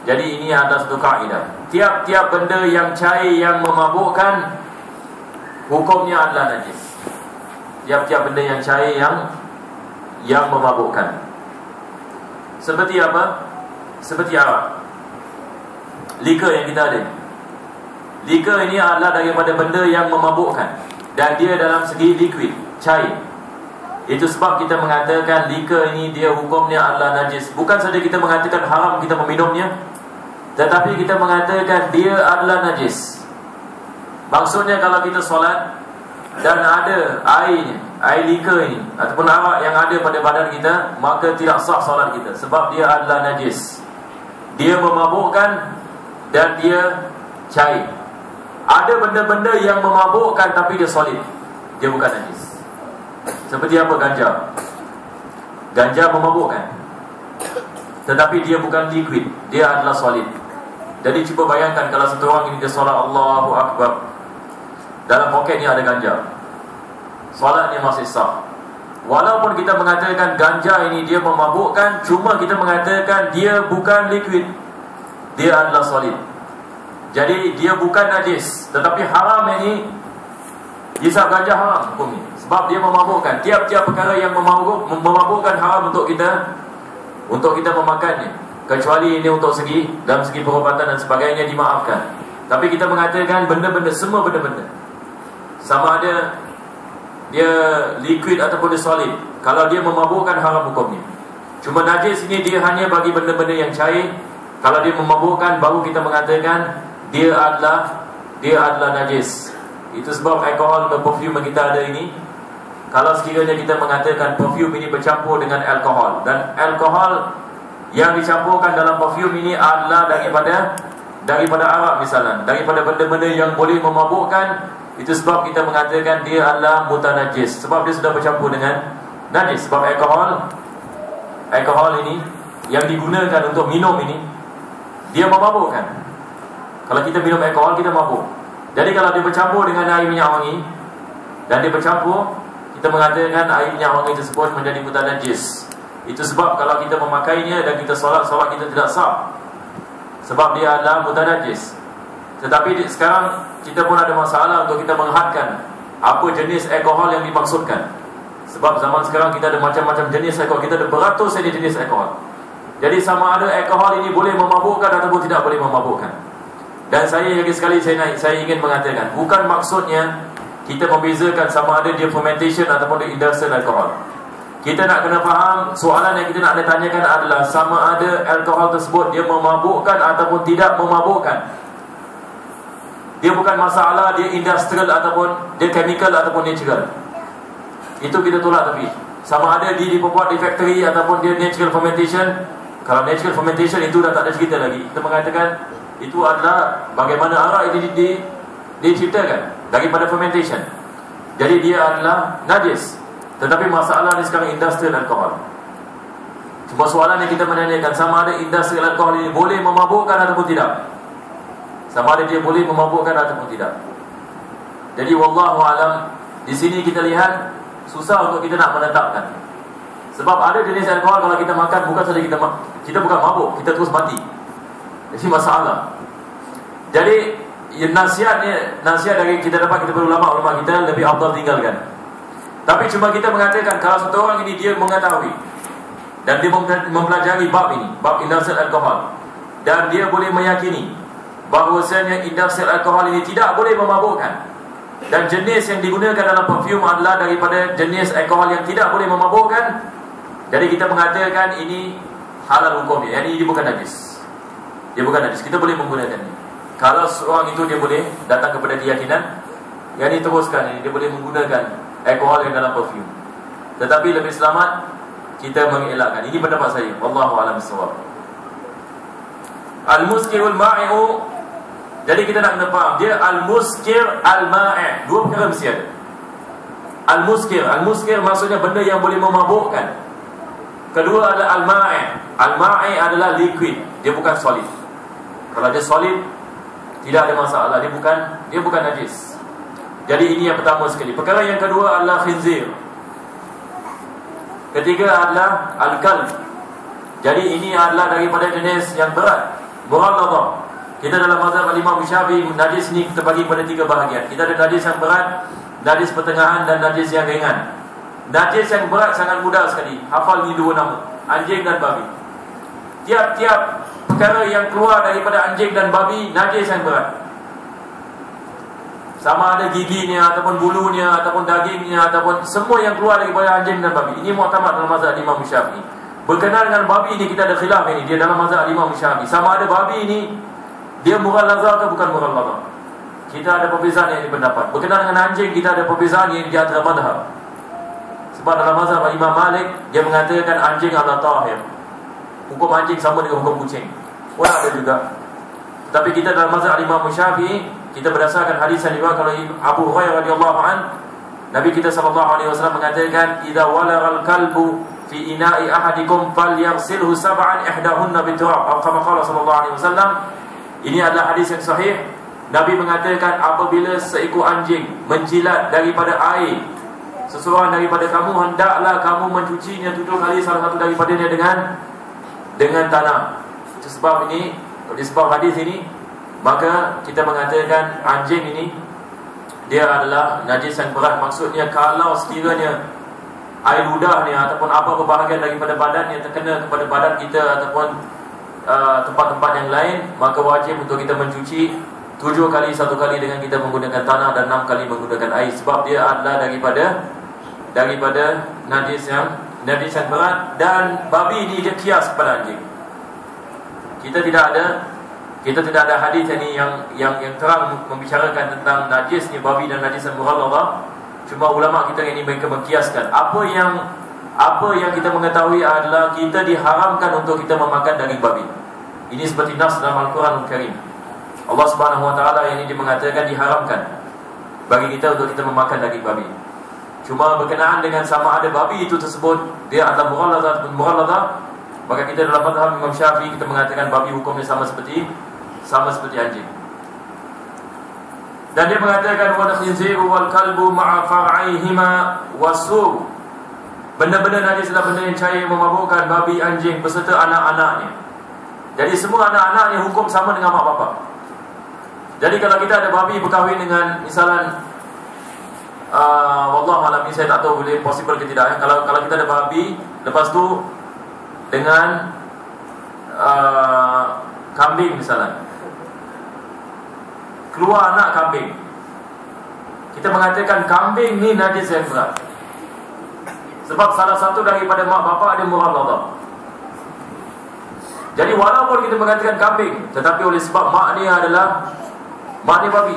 [SPEAKER 1] Jadi ini adalah satu kaedah. Tiap-tiap benda yang cair yang memabukkan, hukumnya adalah najis. Tiap-tiap benda yang cair yang memabukkan. Seperti apa? Seperti arak, liquor yang kita ada. Liquor ini adalah daripada benda yang memabukkan, dan dia dalam segi liquid, cair. Itu sebab kita mengatakan liquor ini dia hukumnya adalah najis. Bukan saja kita mengatakan haram kita meminumnya, tetapi kita mengatakan dia adalah najis. Maksudnya kalau kita solat dan ada airnya, air liquor ini ataupun arak yang ada pada badan kita, maka tidak sah solat kita, sebab dia adalah najis. Dia memabukkan dan dia cair. Ada benda-benda yang memabukkan tapi dia solid, dia bukan najis. Seperti apa? Ganja. Ganja memabukkan, tetapi dia bukan liquid, dia adalah solid. Jadi cuba bayangkan kalau satu orang ini dia solat Allahu Akbar, dalam poketnya ada ganja, solatnya masih sah. Walaupun kita mengatakan ganja ini dia memabukkan, cuma kita mengatakan dia bukan liquid, dia adalah solid. Jadi dia bukan najis, tetapi haram ini, hisab ganja haram hukum ini, sebab dia memabukkan. Tiap-tiap perkara yang memabukkan haram untuk kita memakannya, kecuali ini untuk segi dalam segi perubatan dan sebagainya dimaafkan. Tapi kita mengatakan benda-benda, semua benda-benda, sama ada dia liquid ataupun dia solid, kalau dia memabukkan haram hukumnya. Cuma najis ini dia hanya bagi benda-benda yang cair. Kalau dia memabukkan, baru kita mengatakan dia adalah najis. Itu sebab alkohol dan perfume yang kita ada ini, kalau sekiranya kita mengatakan perfume ini bercampur dengan alkohol, dan alkohol yang dicampurkan dalam perfume ini adalah daripada arak misalnya, daripada benda-benda yang boleh memabukkan, itu sebab kita mengatakan dia adalah mutanajis, sebab dia sudah bercampur dengan najis. Sebab alkohol ini yang digunakan untuk minum ini, dia memabukkan. Kalau kita minum alkohol, kita mabuk. Jadi kalau dia bercampur dengan air minyak wangi, dan dia bercampur, kita mengatakan air minyak wangi tersebut menjadi mutanajis. Itu sebab kalau kita memakainya dan kita solat kita tidak sah, sebab dia adalah mutanajis. Tetapi sekarang kita pun ada masalah untuk kita menghadkan apa jenis alkohol yang dimaksudkan. Sebab zaman sekarang kita ada macam-macam jenis alkohol, kita ada beratus jenis alkohol. Jadi sama ada alkohol ini boleh memabukkan ataupun tidak boleh memabukkan. Dan saya lagi sekali saya ingin mengatakan, bukan maksudnya kita membezakan sama ada dia fermentation ataupun dia industrial alkohol. Kita nak kena faham, soalan yang kita nak tanyakan adalah sama ada alkohol tersebut dia memabukkan ataupun tidak memabukkan. Dia bukan masalah dia industrial ataupun dia chemical ataupun natural. Itu kita tolak. Tapi sama ada dia dibuat di factory ataupun dia natural fermentation. Kalau natural fermentation itu dah tak ada cerita lagi. Kita mengatakan itu adalah bagaimana arak ini diciptakan daripada fermentation. Jadi dia adalah najis. Tetapi masalah ni sekarang industrial alkohol. Cuma soalan yang kita menanyakan, sama ada industrial alkohol ini boleh memabukkan ataupun tidak. Sama ada dia boleh memabukkan ataupun tidak. Jadi wallahu alam, di sini kita lihat susah untuk kita nak menetapkan. Sebab ada jenis alkohol kalau kita makan, bukan saja kita bukan mabuk, kita terus mati. Jadi masalah. Jadi nasihat dari kita dapat, kita ulama kita lebih afdal tinggalkan. Tapi cuma kita mengatakan kalau satu orang ini dia mengetahui dan dia mempelajari bab ini, bab industrial alkohol, dan dia boleh meyakini bahawasanya industrial alkohol ini tidak boleh memabukkan, dan jenis yang digunakan dalam perfume adalah daripada jenis alkohol yang tidak boleh memabukkan, jadi kita mengatakan ini halal hukumnya. Yani ini bukan najis, dia bukan najis, kita boleh menggunakannya. Kalau seorang itu dia boleh datang kepada keyakinan, yani teruskan ini, dia boleh menggunakan alkohol yang dalam perfume. Tetapi lebih selamat kita mengelakkan. Ini pendapat saya, wallahu a'lam bissawab. Al-muskirul ma'i'u, jadi kita nak kena faham, dia al-muskir al-ma'i', dua perkara mesti ada. Al-muskir. Al-muskir maksudnya benda yang boleh memabukkan. Kedua adalah al-ma'i. Al-ma'i adalah liquid, dia bukan solid. Kalau dia solid, tidak ada masalah, dia bukan najis. Jadi ini yang pertama sekali. Perkara yang kedua adalah khinzir. Ketiga adalah al-kalb. Jadi ini adalah daripada jenis yang berat, mughalladhah. Kita dalam mazhab Imam Syafi'i, najis ni kita bagi pada 3 bahagian. Kita ada najis yang berat, najis pertengahan dan najis yang ringan. Najis yang berat sangat mudah sekali. Hafal ni 2 nama, anjing dan babi. Tiap-tiap perkara yang keluar daripada anjing dan babi, najis yang berat. Sama ada giginya, ataupun bulunya, ataupun dagingnya, ataupun semua yang keluar daripada anjing dan babi. Ini mu'tamad dalam mazhab Imam Syafi'i. Berkenaan dengan babi ini kita ada khilaf ini. Dia dalam mazhab Imam Syafi'i, sama ada babi ini dia mughalladhah atau bukan mughalladhah. Kita ada perbezaan yang dipendapat. Berkenaan dengan anjing kita ada perbezaan yang di antara mazhab. Sebab dalam mazhab Imam Malik, dia mengatakan anjing adalah tahir. Hukum anjing sama dengan hukum kucing. Orang ada juga. Tapi kita dalam mazhab Imam Syafi'i, kita berdasarkan hadis yang diriwayatkan oleh Abu Hurairah radhiyallahu an, Nabi kita sallallahu alaihi wasallam mengatakan, "Idza walagal kalbu fi ina'i ahadikum falyaghsilhu sab'an ihdahunna biturab." Atau kama qala sallallahu alaihi wasallam. Ini adalah hadis yang sahih. Nabi mengatakan, apabila seekor anjing menjilat daripada air seseorang daripada kamu, hendaklah kamu mencucinya 7 kali, salah satu daripadanya dengan tanah. Itu sebab ini, disebab hadis ini, maka kita mengatakan anjing ini dia adalah najis yang berat. Maksudnya kalau sekiranya air ludahnya ataupun apa bahagian daripada badannya terkena kepada badan kita ataupun tempat-tempat yang lain, maka wajib untuk kita mencuci 7 kali, 1 kali dengan kita menggunakan tanah dan 6 kali menggunakan air. Sebab dia adalah daripada najis yang berat. Dan babi ini dia kias kepada anjing. Kita tidak ada hadis ini yang terang membicarakan tentang najisnya babi dan najis yang mughalladhah. Cuma ulama kita ini mereka mengkiaskan. Apa yang kita mengetahui adalah kita diharamkan untuk kita memakan daging babi. Ini seperti nas dalam Al-Quranul Karim. Allah Subhanahu wa taala yang ini mengatakan diharamkan bagi kita untuk kita memakan daging babi. Cuma berkenaan dengan sama ada babi itu tersebut dia adalah mughalladhah, maka kita dalam mazhab Imam Syafi'i kita mengatakan babi hukumnya sama seperti anjing. Dan dia mengatakan wal khinziru wal kalbu ma'a far'aihima wasur. Benda-benda najis adalah benda yang cair memabukkan, babi, anjing beserta anak-anaknya. Jadi semua anak-anaknya hukum sama dengan mak bapak. Jadi kalau kita ada babi berkahwin dengan misalan wallahualam, saya tak tahu boleh possible ke tidak. Kalau kita ada babi, lepas tu dengan kambing misalan, keluar anak kambing, kita mengatakan kambing ni najis yang berat. Sebab salah satu daripada mak bapak dia mughalladhah. Jadi walaupun kita mengatakan kambing, tetapi oleh sebab mak dia babi,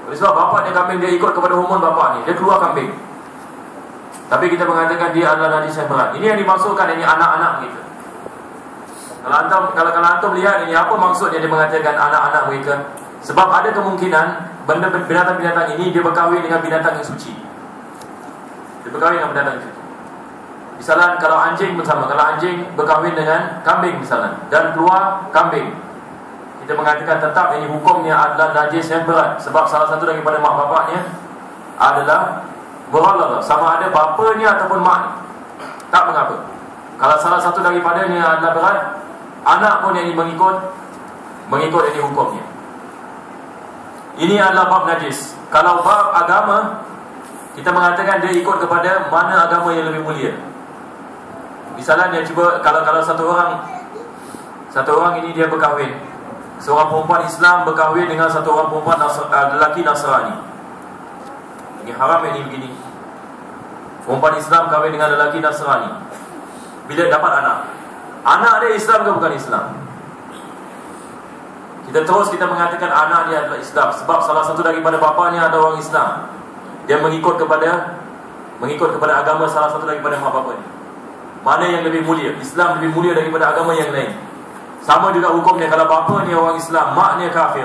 [SPEAKER 1] oleh sebab bapak dia kambing, dia ikut kepada hormon bapak ni, dia keluar kambing. Tapi kita mengatakan dia adalah najis yang berat. Ini yang dimaksudkan, ini anak-anak kita. Kalau antum lihat ini apa maksudnya dia mengatakan anak-anak mereka? Sebab ada kemungkinan binatang-binatang ini dia berkahwin dengan binatang yang suci. Dia berkahwin dengan binatang yang suci. Misalnya kalau anjing bersama, kalau anjing berkahwin dengan kambing misalnya dan keluar kambing, kita mengatakan tetap ini hukumnya adalah najis yang berat. Sebab salah satu daripada mak bapaknya adalah mughalladhah, sama ada bapanya ataupun mak, tak mengapa. Kalau salah satu daripadanya adalah berat, anak pun yang mengikut ini hukumnya. Ini adalah bab najis. Kalau bab agama, kita mengatakan dia ikut kepada mana agama yang lebih mulia. Misalnya cuba kalau satu orang ini dia berkahwin, seorang perempuan Islam berkahwin dengan satu orang perempuan lelaki Nasrani. Ini haram ini begini. Perempuan Islam kahwin dengan lelaki Nasrani. Bila dapat anak dia Islam ke bukan Islam? Kita mengatakan anak dia adalah Islam sebab salah satu daripada bapanya ada orang Islam. Dia mengikut kepada agama salah satu daripada mak bapanya. Mana yang lebih mulia? Islam lebih mulia daripada agama yang lain. Sama juga hukumnya kalau bapanya orang Islam, maknya kafir,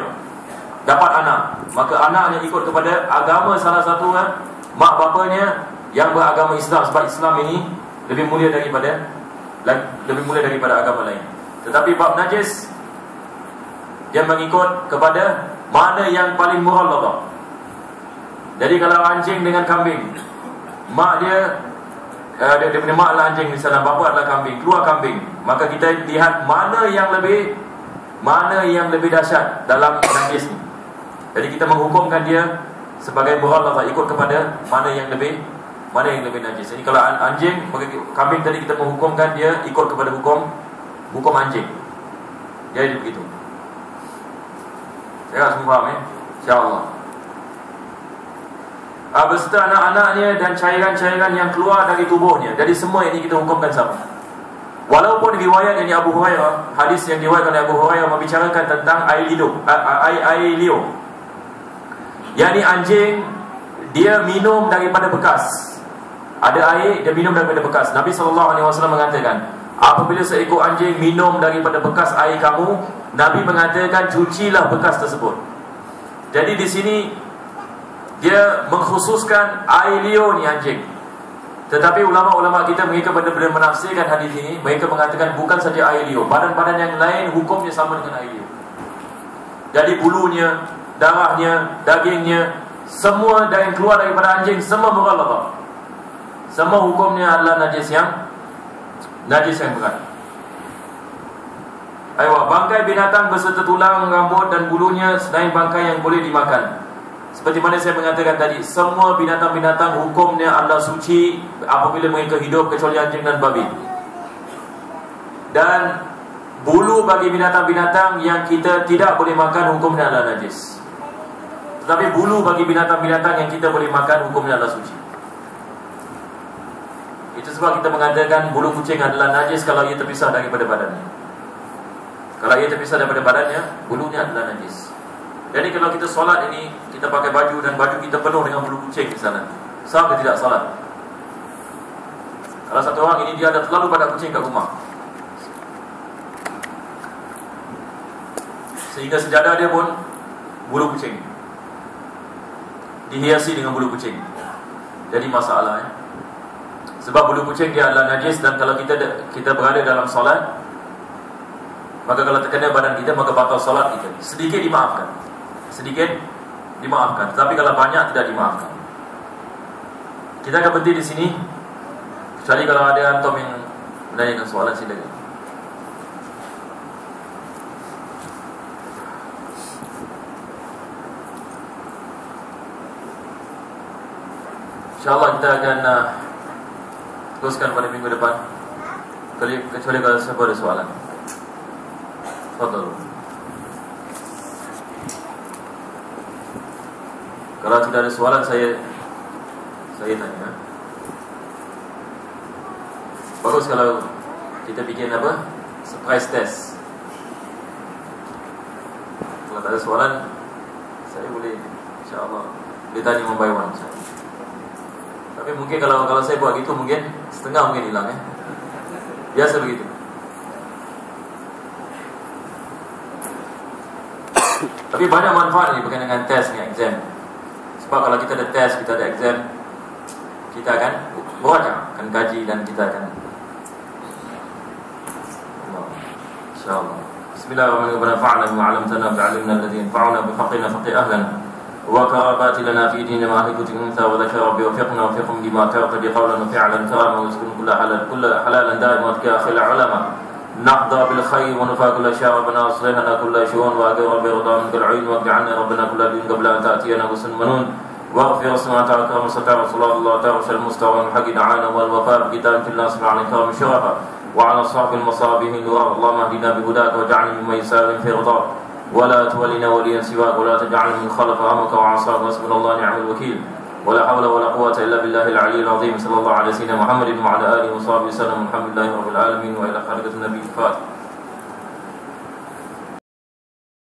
[SPEAKER 1] dapat anak, maka anaknya ikut kepada agama salah satu mak bapanya yang beragama Islam, sebab Islam ini lebih mulia daripada agama lain. Tetapi bab najis, dia mengikut kepada mana yang paling mughalladhah. Jadi kalau anjing dengan kambing, mak dia punya mak adalah anjing misalnya, bapa adalah kambing, keluar kambing, maka kita lihat mana yang lebih dahsyat dalam najis ni. Jadi kita menghukumkan dia sebagai mughalladhah, ikut kepada mana yang lebih najis. Jadi kalau anjing, kambing tadi kita menghukumkan dia ikut kepada hukum anjing. Jadi begitu. Saya rasa semua faham InsyaAllah. Beserta anak-anaknya dan cairan-cairan yang keluar dari tubuhnya. Jadi semua ini kita hukumkan sama. Walaupun riwayat yang Abu Hurairah, hadis yang diriwayatkan oleh Abu Hurairah membicarakan tentang air liur. Yakni anjing dia minum daripada bekas. Ada air, dia minum daripada bekas. Nabi SAW mengatakan, apabila seekor anjing minum daripada bekas air kamu, Nabi mengatakan cucilah bekas tersebut. Jadi di sini dia mengkhususkan air liur ni anjing. Tetapi ulama-ulama kita, mereka benar-benar menafsirkan hadis ini. Mereka mengatakan bukan saja air liur, badan-badan yang lain hukumnya sama dengan air liur. Jadi bulunya, darahnya, dagingnya, semua yang keluar daripada anjing, semua mughalladhah. Semua hukumnya adalah najis yang berat. Bangkai binatang beserta tulang, rambut dan bulunya selain bangkai yang boleh dimakan. Seperti mana saya mengatakan tadi, semua binatang-binatang hukumnya adalah suci apabila mereka hidup, kecuali anjing dan babi. Dan bulu bagi binatang-binatang yang kita tidak boleh makan, hukumnya adalah najis. Tetapi bulu bagi binatang-binatang yang kita boleh makan, hukumnya adalah suci. Itu sebab kita mengatakan bulu kucing adalah najis kalau ia terpisah daripada badannya. Kalau ia terpisah daripada badannya, bulunya adalah najis. Jadi kalau kita solat ini, kita pakai baju dan baju kita penuh dengan bulu kucing misalnya, sah ke tidak solat? Kalau satu orang ini dia ada terlalu banyak kucing kat rumah, sehingga sejadah dia pun bulu kucing, dihiasi dengan bulu kucing, jadi masalah Sebab bulu kucing dia adalah najis. Dan kalau kita berada dalam solat, maka kalau terkena badan kita, maka batal solat kita. Sedikit dimaafkan, tetapi kalau banyak tidak dimaafkan. Kita akan berhenti di sini, kecuali kalau ada antum yang menanyakan soalan, silakan. InsyaAllah kita akan teruskan pada minggu depan, kecuali kalau siapa ada soalan. Fadal. Kalau tidak ada soalan, saya tanya. Bagus kalau kita bikin surprise test. Kalau tak ada soalan, saya boleh insyaAllah ditanya one by one. Tapi mungkin kalau saya buat gitu, mungkin setengah mungkin hilang Biasa begitu. Tapi banyak manfaat ini berkaitan dengan test ni, exam. Sebab kalau kita ada test, kita ada exam, kita akan belajar, akan kaji dan kita akan InsyaAllah. Bismillahirrahmanirrahim. Fa'ala bima 'allamtana fa'allimna alladhi yanfa'una bifaqina faqih ahlana wa karabati lana fi dinina ma ahikutik unsa wa dhakara rabbi wafiqna wafiqhum lima tarqadi qawlan wa fi'lan karama wa uskun kulla halalan da'iman wa akhil ulama نحظى بالخير ونفى كل شر ربنا اصلح لنا كل شؤون واجر ربي رضا منك العين واجعلنا ربنا كل دين قبل ان تاتينا حسن منون واغفر اسمع تعالى كرم ستار صلى الله تعالى المستوى الحق دعانا والوفاء بكتاب في الله سبحانه كرم الشرف وعلى صاحب المصابيح نور اللهم اهدنا بهداك واجعلنا ممن يسار في رضاك ولا تولنا وليا سواك ولا تجعلنا من خلف امرك وعصاك وحسبنا الله نعم الوكيل ولا حول ولا قوة إلا بالله العلي العظيم صلى الله على سيدنا محمد وعلى آله وصحبه وسلم الحمد لله رب العالمين وإلى خالقة النبي الفاتح.